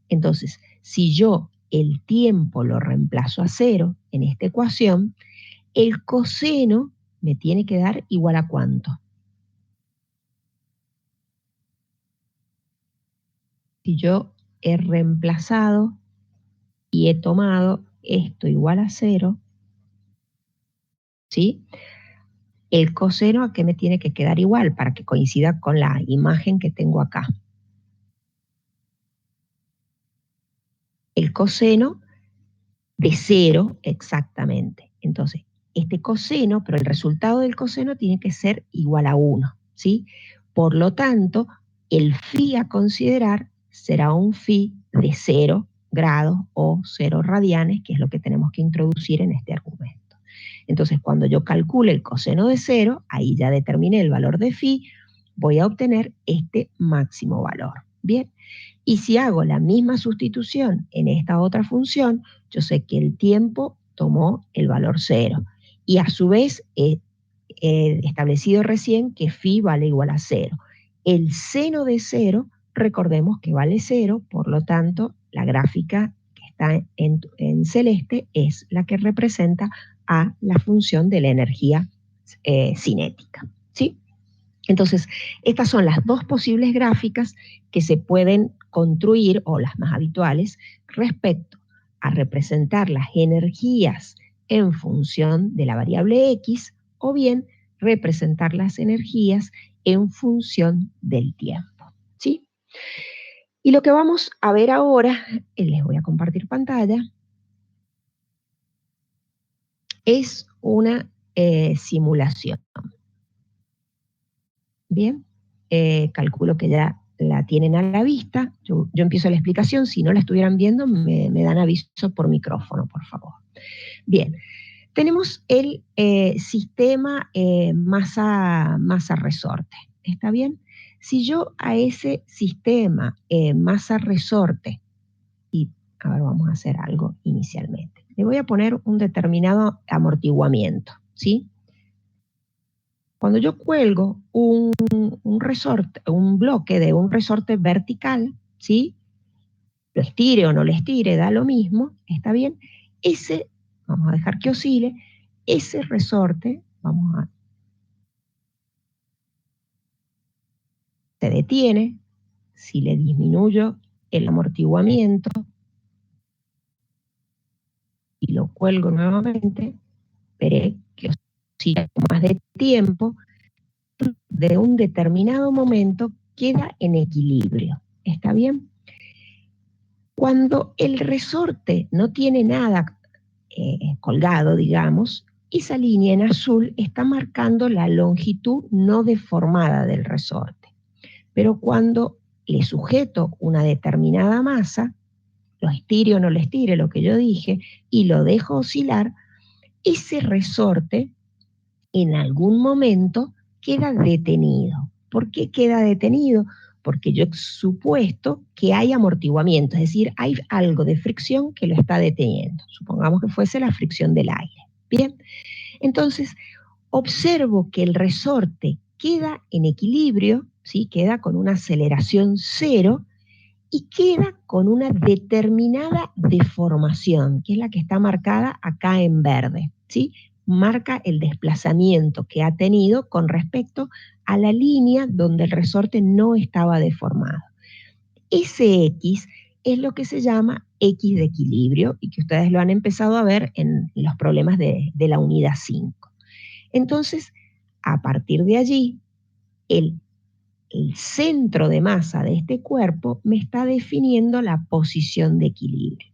Speaker 1: Entonces, si yo el tiempo lo reemplazo a 0 en esta ecuación, el coseno me tiene que dar igual a ¿cuánto? Si yo he reemplazado y he tomado esto igual a 0, ¿sí? El coseno, ¿a qué me tiene que quedar igual? Para que coincida con la imagen que tengo acá. El coseno de 0 exactamente. Entonces, este coseno, pero el resultado del coseno tiene que ser igual a 1, ¿sí? Por lo tanto, el phi a considerar será un phi de 0 grados o 0 radianes, que es lo que tenemos que introducir en este argumento. Entonces, cuando yo calcule el coseno de 0, ahí ya determiné el valor de phi, voy a obtener este máximo valor. Bien, y si hago la misma sustitución en esta otra función, yo sé que el tiempo tomó el valor 0. Y a su vez he establecido recién que phi vale igual a 0. El seno de 0, recordemos que vale 0, por lo tanto, la gráfica que está en celeste es la que representa a la función de la energía cinética, ¿sí? Entonces, estas son las dos posibles gráficas que se pueden construir, o las más habituales, respecto a representar las energías en función de la variable X, o bien representar las energías en función del tiempo, ¿sí? Y lo que vamos a ver ahora, les voy a compartir pantalla, es una simulación. Bien, calculo que ya la tienen a la vista. Yo empiezo la explicación. Si no la estuvieran viendo, me dan aviso por micrófono, por favor. Bien, tenemos el sistema masa-resorte. ¿Está bien? Si yo a ese sistema masa-resorte, y ahora vamos a hacer algo inicialmente, le voy a poner un determinado amortiguamiento, ¿sí? Cuando yo cuelgo un resorte, un bloque de un resorte vertical, ¿sí? Lo estire o no lo estire, da lo mismo, ¿está bien? Ese, vamos a dejar que oscile, ese resorte, se detiene. Si le disminuyo el amortiguamiento y lo cuelgo nuevamente, veré que oscila con más de tiempo, de un determinado momento queda en equilibrio, ¿está bien? Cuando el resorte no tiene nada colgado, digamos, esa línea en azul está marcando la longitud no deformada del resorte. Pero cuando le sujeto una determinada masa, lo estire o no lo estire, lo que yo dije, y lo dejo oscilar, ese resorte en algún momento queda detenido. ¿Por qué queda detenido? Porque yo he supuesto que hay amortiguamiento, es decir, hay algo de fricción que lo está deteniendo. Supongamos que fuese la fricción del aire. Bien, entonces observo que el resorte queda en equilibrio, ¿sí? Queda con una aceleración cero y queda con una determinada deformación, que es la que está marcada acá en verde, ¿sí? Marca el desplazamiento que ha tenido con respecto a la línea donde el resorte no estaba deformado. Ese X es lo que se llama X de equilibrio y que ustedes lo han empezado a ver en los problemas de la unidad 5. Entonces, a partir de allí, el centro de masa de este cuerpo me está definiendo la posición de equilibrio.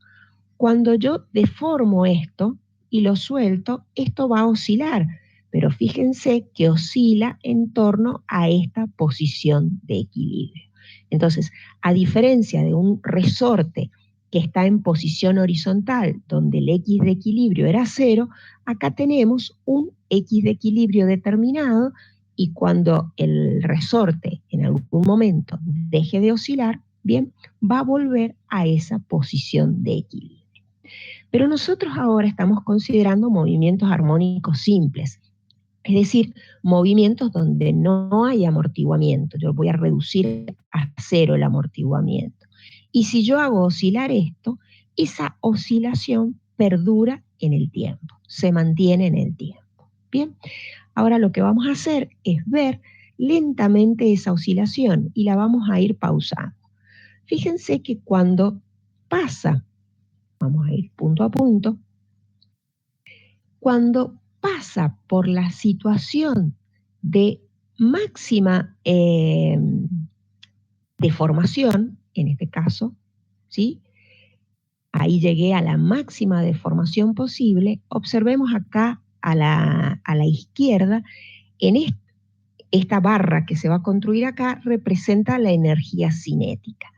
Speaker 1: Cuando yo deformo esto y lo suelto, esto va a oscilar, pero fíjense que oscila en torno a esta posición de equilibrio. Entonces, a diferencia de un resorte que está en posición horizontal, donde el X de equilibrio era 0, acá tenemos un X de equilibrio determinado, y cuando el resorte en algún momento deje de oscilar, bien, va a volver a esa posición de equilibrio. Pero nosotros ahora estamos considerando movimientos armónicos simples, es decir, movimientos donde no hay amortiguamiento. Yo voy a reducir a 0 el amortiguamiento. Y si yo hago oscilar esto, esa oscilación perdura en el tiempo, se mantiene en el tiempo. Bien, ahora lo que vamos a hacer es ver lentamente esa oscilación y la vamos a ir pausando. Fíjense que cuando pasa, vamos a ir punto a punto, cuando pasa por la situación de máxima deformación, en este caso, ¿sí? Ahí llegué a la máxima deformación posible. Observemos acá a la izquierda, en esta barra que se va a construir acá representa la energía cinética.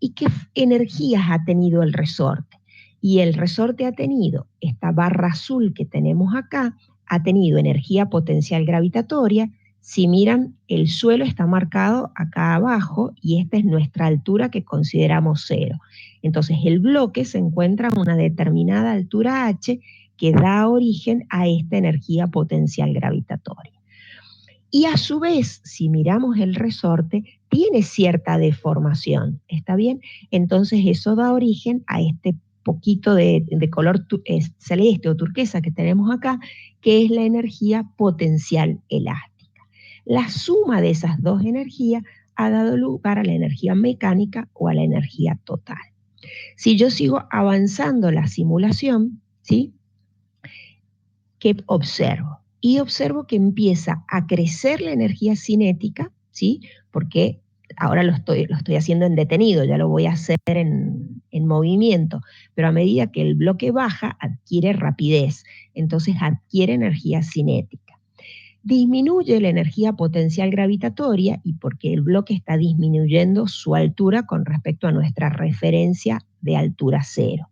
Speaker 1: ¿Y qué energías ha tenido el resorte? Y el resorte ha tenido, esta barra azul que tenemos acá, ha tenido energía potencial gravitatoria. Si miran, el suelo está marcado acá abajo y esta es nuestra altura que consideramos 0. Entonces el bloque se encuentra a una determinada altura h que da origen a esta energía potencial gravitatoria. Y a su vez, si miramos el resorte, tiene cierta deformación, ¿está bien? Entonces eso da origen a este poquito de color celeste o turquesa que tenemos acá, que es la energía potencial elástica. La suma de esas dos energías ha dado lugar a la energía mecánica o a la energía total. Si yo sigo avanzando la simulación, ¿sí? ¿Qué observo? Y observo que empieza a crecer la energía cinética, ¿sí? Porque ahora lo estoy haciendo en detenido, ya lo voy a hacer en movimiento, pero a medida que el bloque baja, adquiere rapidez, entonces adquiere energía cinética. Disminuye la energía potencial gravitatoria y porque el bloque está disminuyendo su altura con respecto a nuestra referencia de altura 0.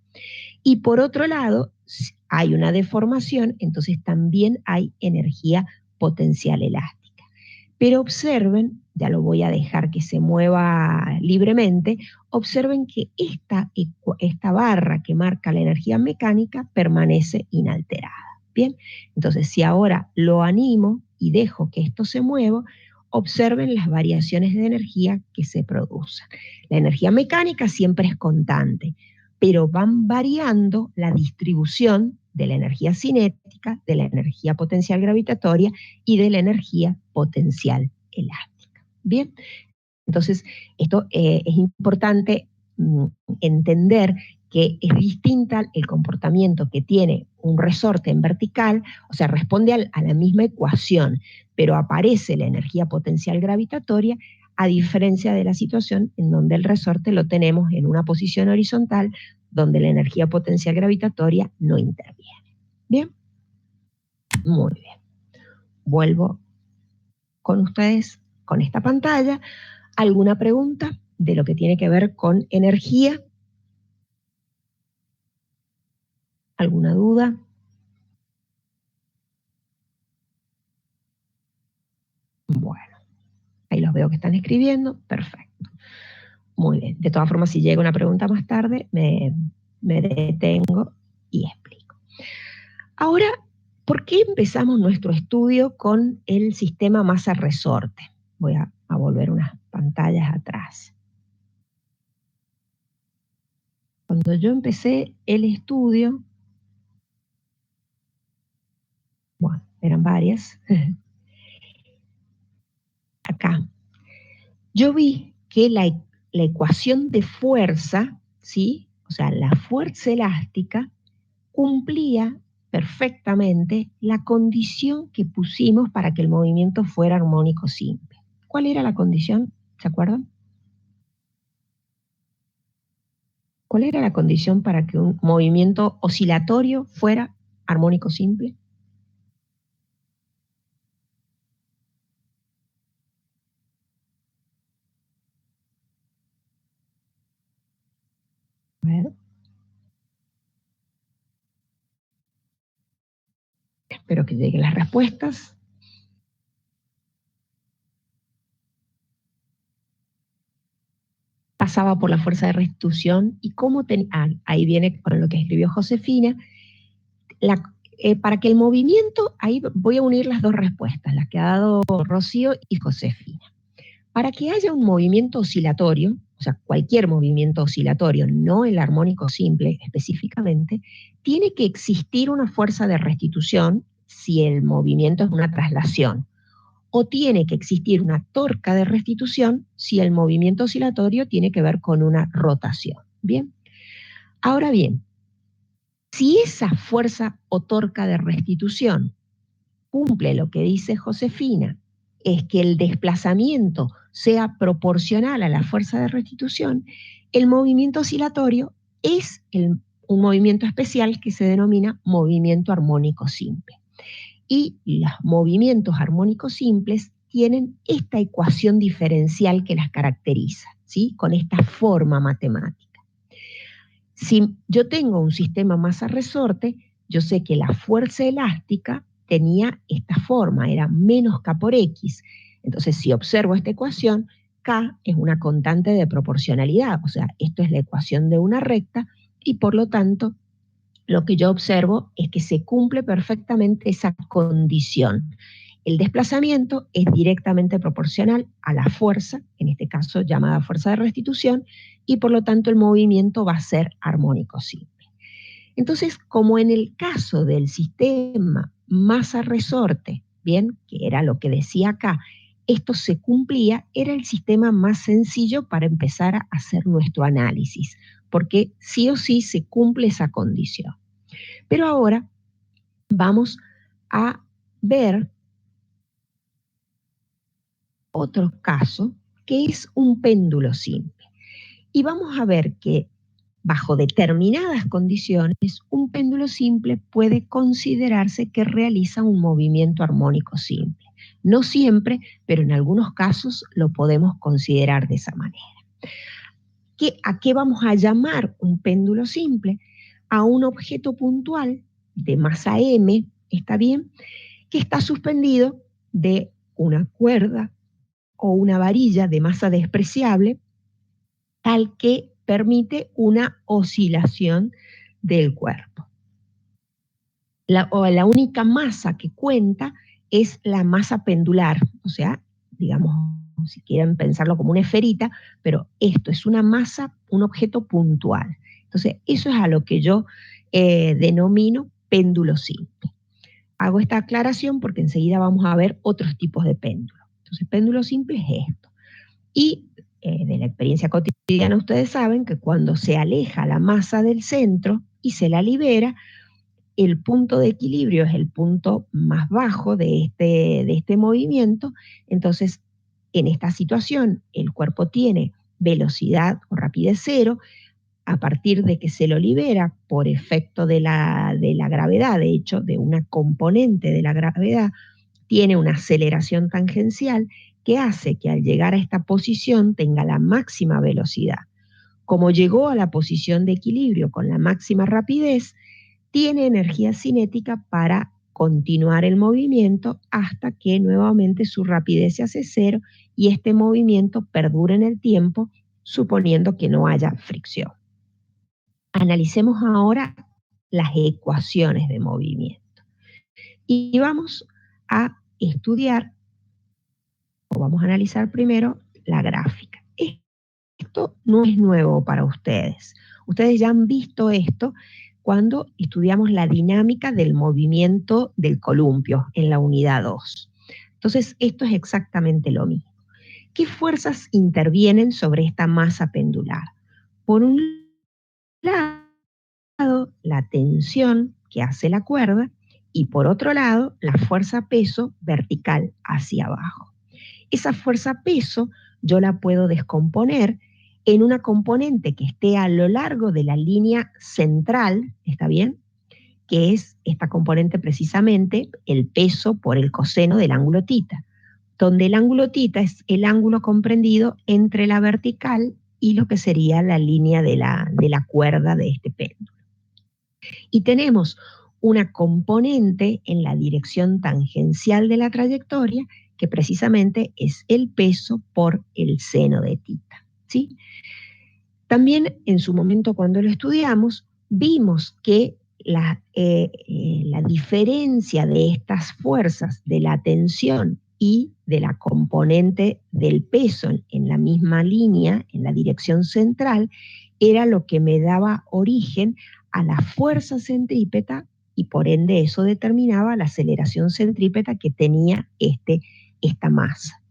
Speaker 1: Y por otro lado, hay una deformación, entonces también hay energía potencial elástica. Pero observen, ya lo voy a dejar que se mueva libremente, observen que esta barra que marca la energía mecánica permanece inalterada. Bien, entonces si ahora lo animo y dejo que esto se mueva, observen las variaciones de energía que se producen. La energía mecánica siempre es constante, pero van variando la distribución de la energía cinética, de la energía potencial gravitatoria y de la energía potencial elástica. Bien, entonces esto es importante entender que es distinta el comportamiento que tiene un resorte en vertical, o sea, responde a la misma ecuación, pero aparece la energía potencial gravitatoria, a diferencia de la situación en donde el resorte lo tenemos en una posición horizontal, donde la energía potencial gravitatoria no interviene. ¿Bien? Muy bien. Vuelvo con ustedes con esta pantalla. ¿Alguna pregunta de lo que tiene que ver con energía? ¿Alguna duda? Bueno, ahí los veo que están escribiendo. Perfecto. Muy bien. De todas formas, si llega una pregunta más tarde, me detengo y explico. Ahora, ¿por qué empezamos nuestro estudio con el sistema masa-resorte? Voy a volver unas pantallas atrás. Cuando yo empecé el estudio, bueno, eran varias, acá, yo vi que la ecuación de fuerza, ¿sí? O sea, la fuerza elástica cumplía perfectamente la condición que pusimos para que el movimiento fuera armónico simple. ¿Cuál era la condición? ¿Se acuerdan? ¿Cuál era la condición para que un movimiento oscilatorio fuera armónico simple? A ver. Espero que lleguen las respuestas. Pasaba por la fuerza de restitución y cómo ahí viene con lo que escribió Josefina, para que el movimiento, ahí voy a unir las dos respuestas, las que ha dado Rocío y Josefina. Para que haya un movimiento oscilatorio, o sea, cualquier movimiento oscilatorio, no el armónico simple específicamente, tiene que existir una fuerza de restitución si el movimiento es una traslación, o tiene que existir una torca de restitución si el movimiento oscilatorio tiene que ver con una rotación. Bien. Ahora bien, si esa fuerza o torca de restitución cumple lo que dice Josefina, es que el desplazamiento sea proporcional a la fuerza de restitución, el movimiento oscilatorio es un movimiento especial que se denomina movimiento armónico simple. Y los movimientos armónicos simples tienen esta ecuación diferencial que las caracteriza, ¿sí? Con esta forma matemática. Si yo tengo un sistema masa-resorte, yo sé que la fuerza elástica tenía esta forma, era menos K por X. Entonces, si observo esta ecuación, K es una constante de proporcionalidad, o sea, esto es la ecuación de una recta, y por lo tanto, lo que yo observo es que se cumple perfectamente esa condición. El desplazamiento es directamente proporcional a la fuerza, en este caso llamada fuerza de restitución, y por lo tanto el movimiento va a ser armónico simple. Entonces, como en el caso del sistema masa-resorte, bien, que era lo que decía acá, esto se cumplía, era el sistema más sencillo para empezar a hacer nuestro análisis, porque sí o sí se cumple esa condición. Pero ahora vamos a ver otro caso, que es un péndulo simple. Y vamos a ver que bajo determinadas condiciones, un péndulo simple puede considerarse que realiza un movimiento armónico simple. No siempre, pero en algunos casos lo podemos considerar de esa manera. ¿A qué vamos a llamar un péndulo simple? A un objeto puntual de masa m, ¿está bien?, que está suspendido de una cuerda o una varilla de masa despreciable, tal que permite una oscilación del cuerpo. La única masa que cuenta es la masa pendular, o sea, digamos, si quieren pensarlo como una esferita, pero esto es una masa, un objeto puntual. Entonces, eso es a lo que yo denomino péndulo simple. Hago esta aclaración porque enseguida vamos a ver otros tipos de péndulo. Entonces, péndulo simple es esto. Y de la experiencia cotidiana ustedes saben que cuando se aleja la masa del centro y se la libera, el punto de equilibrio es el punto más bajo de este movimiento. Entonces, en esta situación, el cuerpo tiene velocidad o rapidez cero. A partir de que se lo libera por efecto de la gravedad, de hecho, de una componente de la gravedad, tiene una aceleración tangencial que hace que al llegar a esta posición tenga la máxima velocidad. Como llegó a la posición de equilibrio con la máxima rapidez, tiene energía cinética para continuar el movimiento hasta que nuevamente su rapidez se hace cero y este movimiento perdura en el tiempo, suponiendo que no haya fricción. Analicemos ahora las ecuaciones de movimiento. Y vamos a estudiar, o vamos a analizar primero, la gráfica. Esto no es nuevo para ustedes. Ustedes ya han visto esto cuando estudiamos la dinámica del movimiento del columpio en la unidad 2. Entonces, esto es exactamente lo mismo. ¿Qué fuerzas intervienen sobre esta masa pendular? Por un lado, la tensión que hace la cuerda y por otro lado, la fuerza-peso vertical hacia abajo. Esa fuerza-peso yo la puedo descomponer en una componente que esté a lo largo de la línea central, ¿está bien?, que es esta componente precisamente, el peso por el coseno del ángulo θ, donde el ángulo θ es el ángulo comprendido entre la vertical y lo que sería la línea de la cuerda de este péndulo. Y tenemos una componente en la dirección tangencial de la trayectoria, que precisamente es el peso por el seno de θ, ¿sí? También en su momento cuando lo estudiamos, vimos que la diferencia de estas fuerzas, de la tensión y de la componente del peso en la misma línea, en la dirección central, era lo que me daba origen a la fuerza centrípeta y por ende eso determinaba la aceleración centrípeta que tenía esta masa.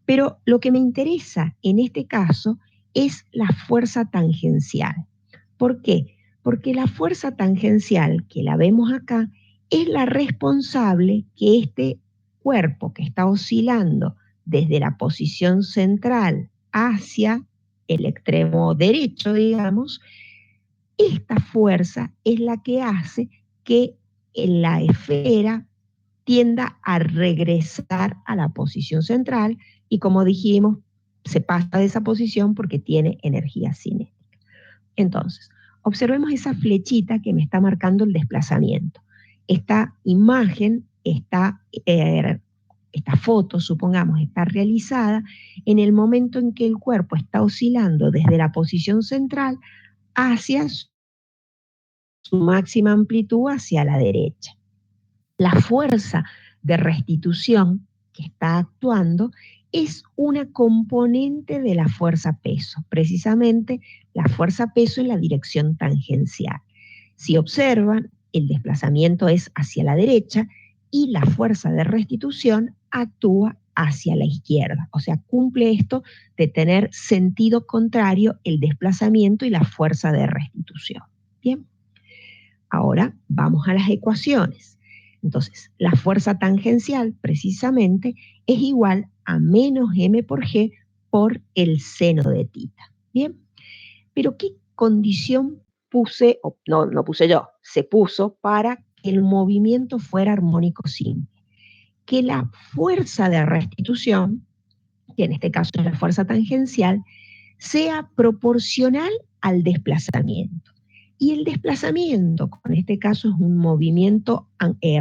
Speaker 1: Pero lo que me interesa en este caso es la fuerza tangencial. ¿Por qué? Porque la fuerza tangencial, que la vemos acá, es la responsable que este cuerpo que está oscilando desde la posición central hacia el extremo derecho, digamos, esta fuerza es la que hace que la esfera tienda a regresar a la posición central y, como dijimos, se pasa de esa posición porque tiene energía cinética. Entonces, observemos esa flechita que me está marcando el desplazamiento. Esta imagen, esta foto, supongamos, está realizada en el momento en que el cuerpo está oscilando desde la posición central hacia su máxima amplitud hacia la derecha. La fuerza de restitución que está actuando es una componente de la fuerza peso, precisamente la fuerza peso en la dirección tangencial. Si observan, el desplazamiento es hacia la derecha y la fuerza de restitución actúa hacia la izquierda. O sea, cumple esto de tener sentido contrario el desplazamiento y la fuerza de restitución. Bien, ahora vamos a las ecuaciones. Entonces, la fuerza tangencial precisamente es igual a menos m por g por el seno de tita. Bien, pero ¿qué condición puse? No puse yo, se puso para que el movimiento fuera armónico simple. Que la fuerza de restitución, que en este caso es la fuerza tangencial, sea proporcional al desplazamiento. Y el desplazamiento, en este caso es un movimiento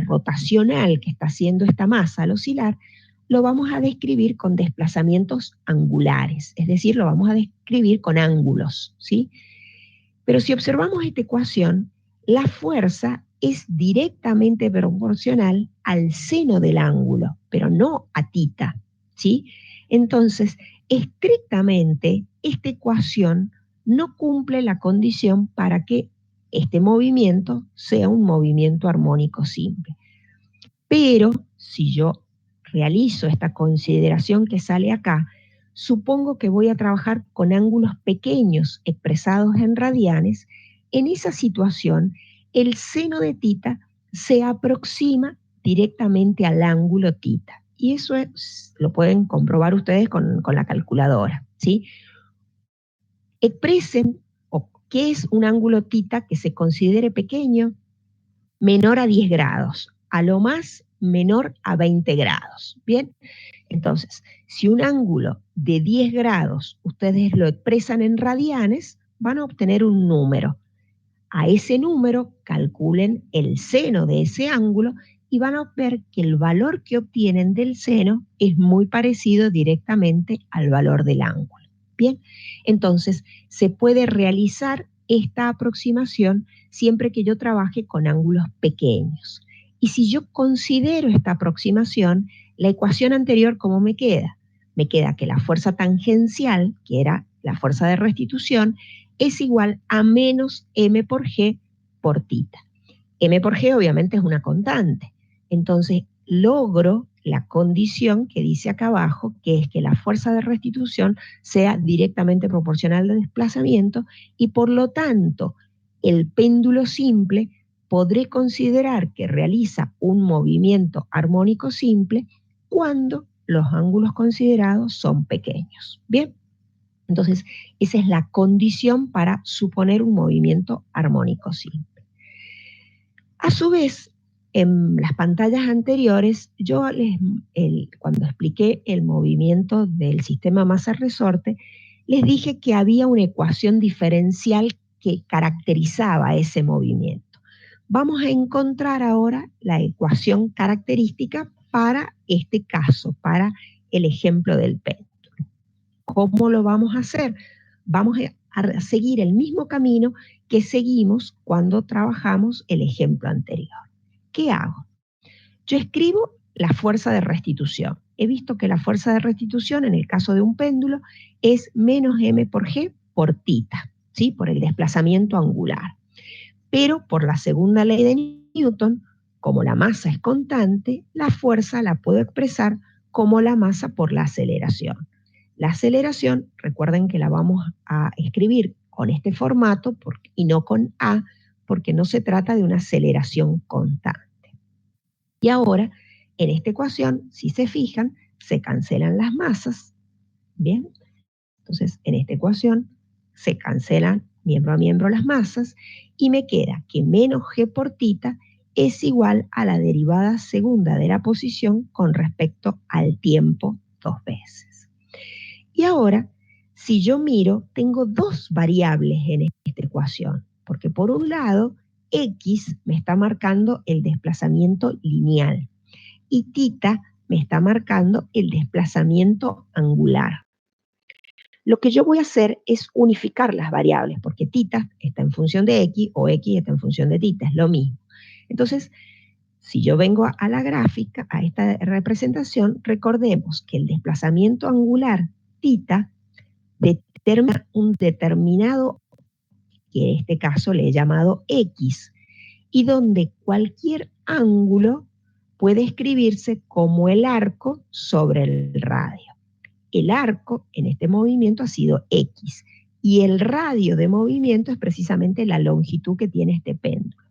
Speaker 1: rotacional que está haciendo esta masa al oscilar, lo vamos a describir con desplazamientos angulares, es decir, lo vamos a describir con ángulos, ¿sí? Pero si observamos esta ecuación, la fuerza es directamente proporcional al seno del ángulo, pero no a tita, ¿sí? Entonces, estrictamente, esta ecuación no cumple la condición para que este movimiento sea un movimiento armónico simple. Pero si yo realizo esta consideración que sale acá, supongo que voy a trabajar con ángulos pequeños expresados en radianes. En esa situación, el seno de tita se aproxima directamente al ángulo tita. Y eso lo pueden comprobar ustedes con la calculadora, ¿sí? Expresen qué es un ángulo tita que se considere pequeño, menor a 10 grados, a lo más menor a 20 grados. Bien, entonces, si un ángulo de 10 grados ustedes lo expresan en radianes, van a obtener un número. A ese número calculen el seno de ese ángulo y van a ver que el valor que obtienen del seno es muy parecido directamente al valor del ángulo. Bien, entonces se puede realizar esta aproximación siempre que yo trabaje con ángulos pequeños. Y si yo considero esta aproximación, la ecuación anterior, ¿cómo me queda? Me queda que la fuerza tangencial, que era la fuerza de restitución, es igual a menos m por g por tita. M por g obviamente es una constante. Entonces logro la condición que dice acá abajo, que es que la fuerza de restitución sea directamente proporcional al desplazamiento y por lo tanto el péndulo simple podré considerar que realiza un movimiento armónico simple cuando los ángulos considerados son pequeños. Bien, entonces esa es la condición para suponer un movimiento armónico simple. A su vez, en las pantallas anteriores, cuando expliqué el movimiento del sistema masa-resorte, les dije que había una ecuación diferencial que caracterizaba ese movimiento. Vamos a encontrar ahora la ecuación característica para este caso, para el ejemplo del péndulo. ¿Cómo lo vamos a hacer? Vamos a seguir el mismo camino que seguimos cuando trabajamos el ejemplo anterior. ¿Qué hago? Yo escribo la fuerza de restitución. He visto que la fuerza de restitución en el caso de un péndulo es menos m por g por tita, ¿sí? Por el desplazamiento angular. Pero por la segunda ley de Newton, como la masa es constante, la fuerza la puedo expresar como la masa por la aceleración. La aceleración, recuerden que la vamos a escribir con este formato y no con A, porque no se trata de una aceleración constante. Y ahora, en esta ecuación, si se fijan, se cancelan las masas. Bien, entonces en esta ecuación se cancelan miembro a miembro las masas y me queda que menos g por tita es igual a la derivada segunda de la posición con respecto al tiempo 2 veces. Y ahora, si yo miro, tengo dos variables en esta ecuación, porque por un lado, X me está marcando el desplazamiento lineal y θ me está marcando el desplazamiento angular. Lo que yo voy a hacer es unificar las variables, porque θ está en función de X o X está en función de θ, es lo mismo. Entonces, si yo vengo a la gráfica, a esta representación, recordemos que el desplazamiento angular θ determina un determinado, que en este caso le he llamado X, y donde cualquier ángulo puede escribirse como el arco sobre el radio. El arco en este movimiento ha sido X, y el radio de movimiento es precisamente la longitud que tiene este péndulo.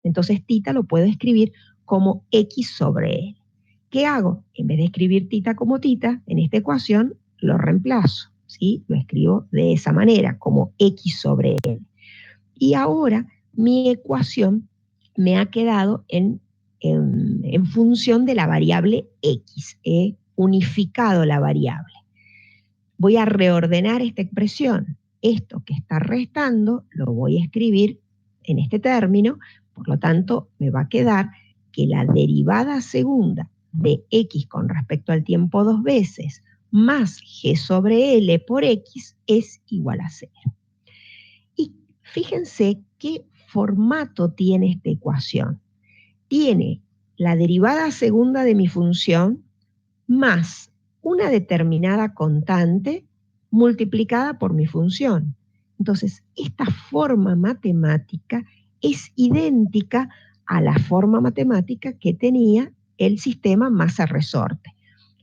Speaker 1: Entonces θ lo puedo escribir como X sobre L. ¿Qué hago? En vez de escribir θ como θ, en esta ecuación lo reemplazo, ¿sí? Lo escribo de esa manera, como X sobre L. Y ahora mi ecuación me ha quedado en función de la variable X. He unificado la variable. Voy a reordenar esta expresión. Esto que está restando lo voy a escribir en este término, por lo tanto me va a quedar que la derivada segunda de X con respecto al tiempo 2 veces más G sobre L por X es igual a 0. Y fíjense qué formato tiene esta ecuación. Tiene la derivada segunda de mi función más una determinada constante multiplicada por mi función. Entonces, esta forma matemática es idéntica a la forma matemática que tenía el sistema masa-resorte.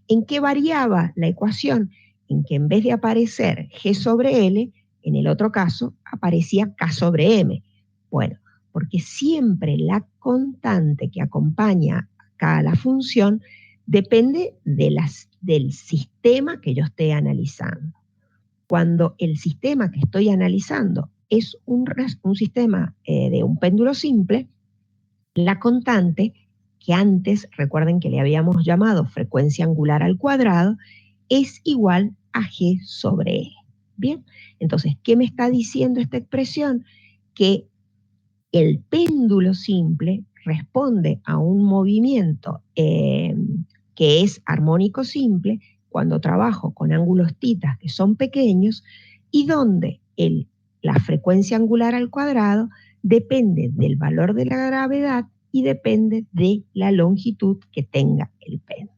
Speaker 1: ¿En qué variaba la ecuación? En que en vez de aparecer G sobre L, en el otro caso aparecía K sobre M. Bueno, porque siempre la constante que acompaña acá a la función depende del sistema que yo esté analizando. Cuando el sistema que estoy analizando es un sistema de un péndulo simple, la constante, que antes, recuerden que le habíamos llamado frecuencia angular al cuadrado, es igual a G sobre E. Bien, entonces, ¿qué me está diciendo esta expresión? Que el péndulo simple responde a un movimiento que es armónico simple cuando trabajo con ángulos θ que son pequeños y donde la frecuencia angular al cuadrado depende del valor de la gravedad y depende de la longitud que tenga el péndulo.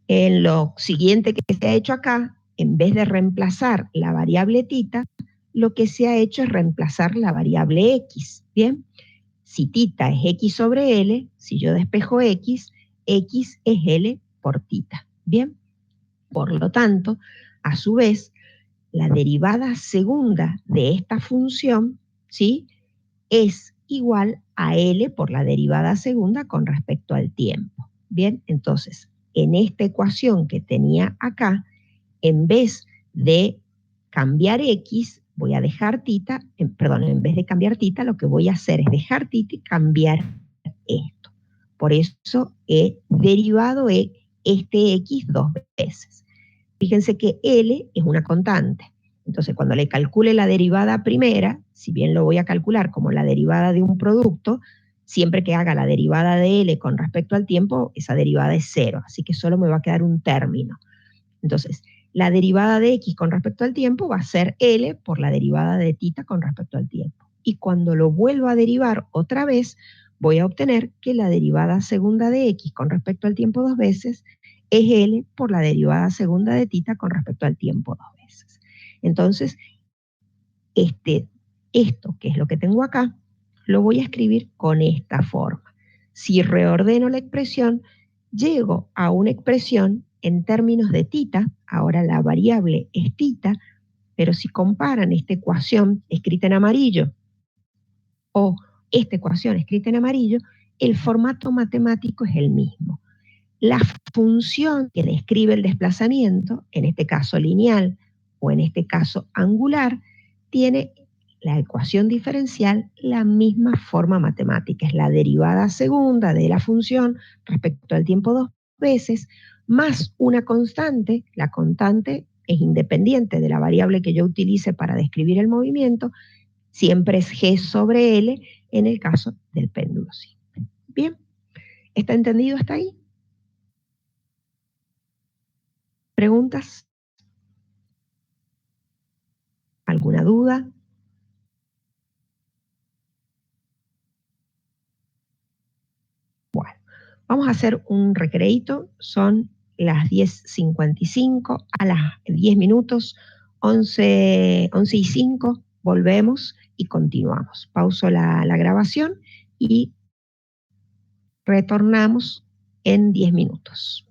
Speaker 1: En lo siguiente que se ha hecho acá, en vez de reemplazar la variable θ, lo que se ha hecho es reemplazar la variable X, ¿bien? Si θ es X sobre L, si yo despejo X, X es L por θ, ¿bien? Por lo tanto, a su vez, la derivada segunda de esta función, ¿sí?, es igual a L por la derivada segunda con respecto al tiempo. Bien, entonces, en esta ecuación que tenía acá, en vez de cambiar X, voy a dejar θ, en vez de cambiar θ, lo que voy a hacer es dejar θ y cambiar esto. Por eso he derivado este X 2 veces. Fíjense que L es una constante. Entonces, cuando le calcule la derivada primera, si bien lo voy a calcular como la derivada de un producto, siempre que haga la derivada de L con respecto al tiempo, esa derivada es 0, así que solo me va a quedar un término. Entonces, la derivada de X con respecto al tiempo va a ser L por la derivada de θ con respecto al tiempo. Y cuando lo vuelva a derivar otra vez, voy a obtener que la derivada segunda de X con respecto al tiempo 2 veces es L por la derivada segunda de θ con respecto al tiempo 2 veces. Entonces, esto, que es lo que tengo acá, lo voy a escribir con esta forma. Si reordeno la expresión, llego a una expresión en términos de θ, ahora la variable es θ, pero si comparan esta ecuación escrita en amarillo o esta ecuación escrita en amarillo, el formato matemático es el mismo. La función que describe el desplazamiento, en este caso lineal o en este caso angular, tiene la ecuación diferencial la misma forma matemática, es la derivada segunda de la función respecto al tiempo dos veces, más una constante, la constante es independiente de la variable que yo utilice para describir el movimiento, siempre es G sobre L en el caso del péndulo simple. Bien, ¿está entendido hasta ahí? ¿Preguntas? ¿Alguna duda? Bueno, vamos a hacer un recreito, son las 10:55, a las 10 minutos, 11:05, volvemos y continuamos. Pauso la grabación y retornamos en 10 minutos.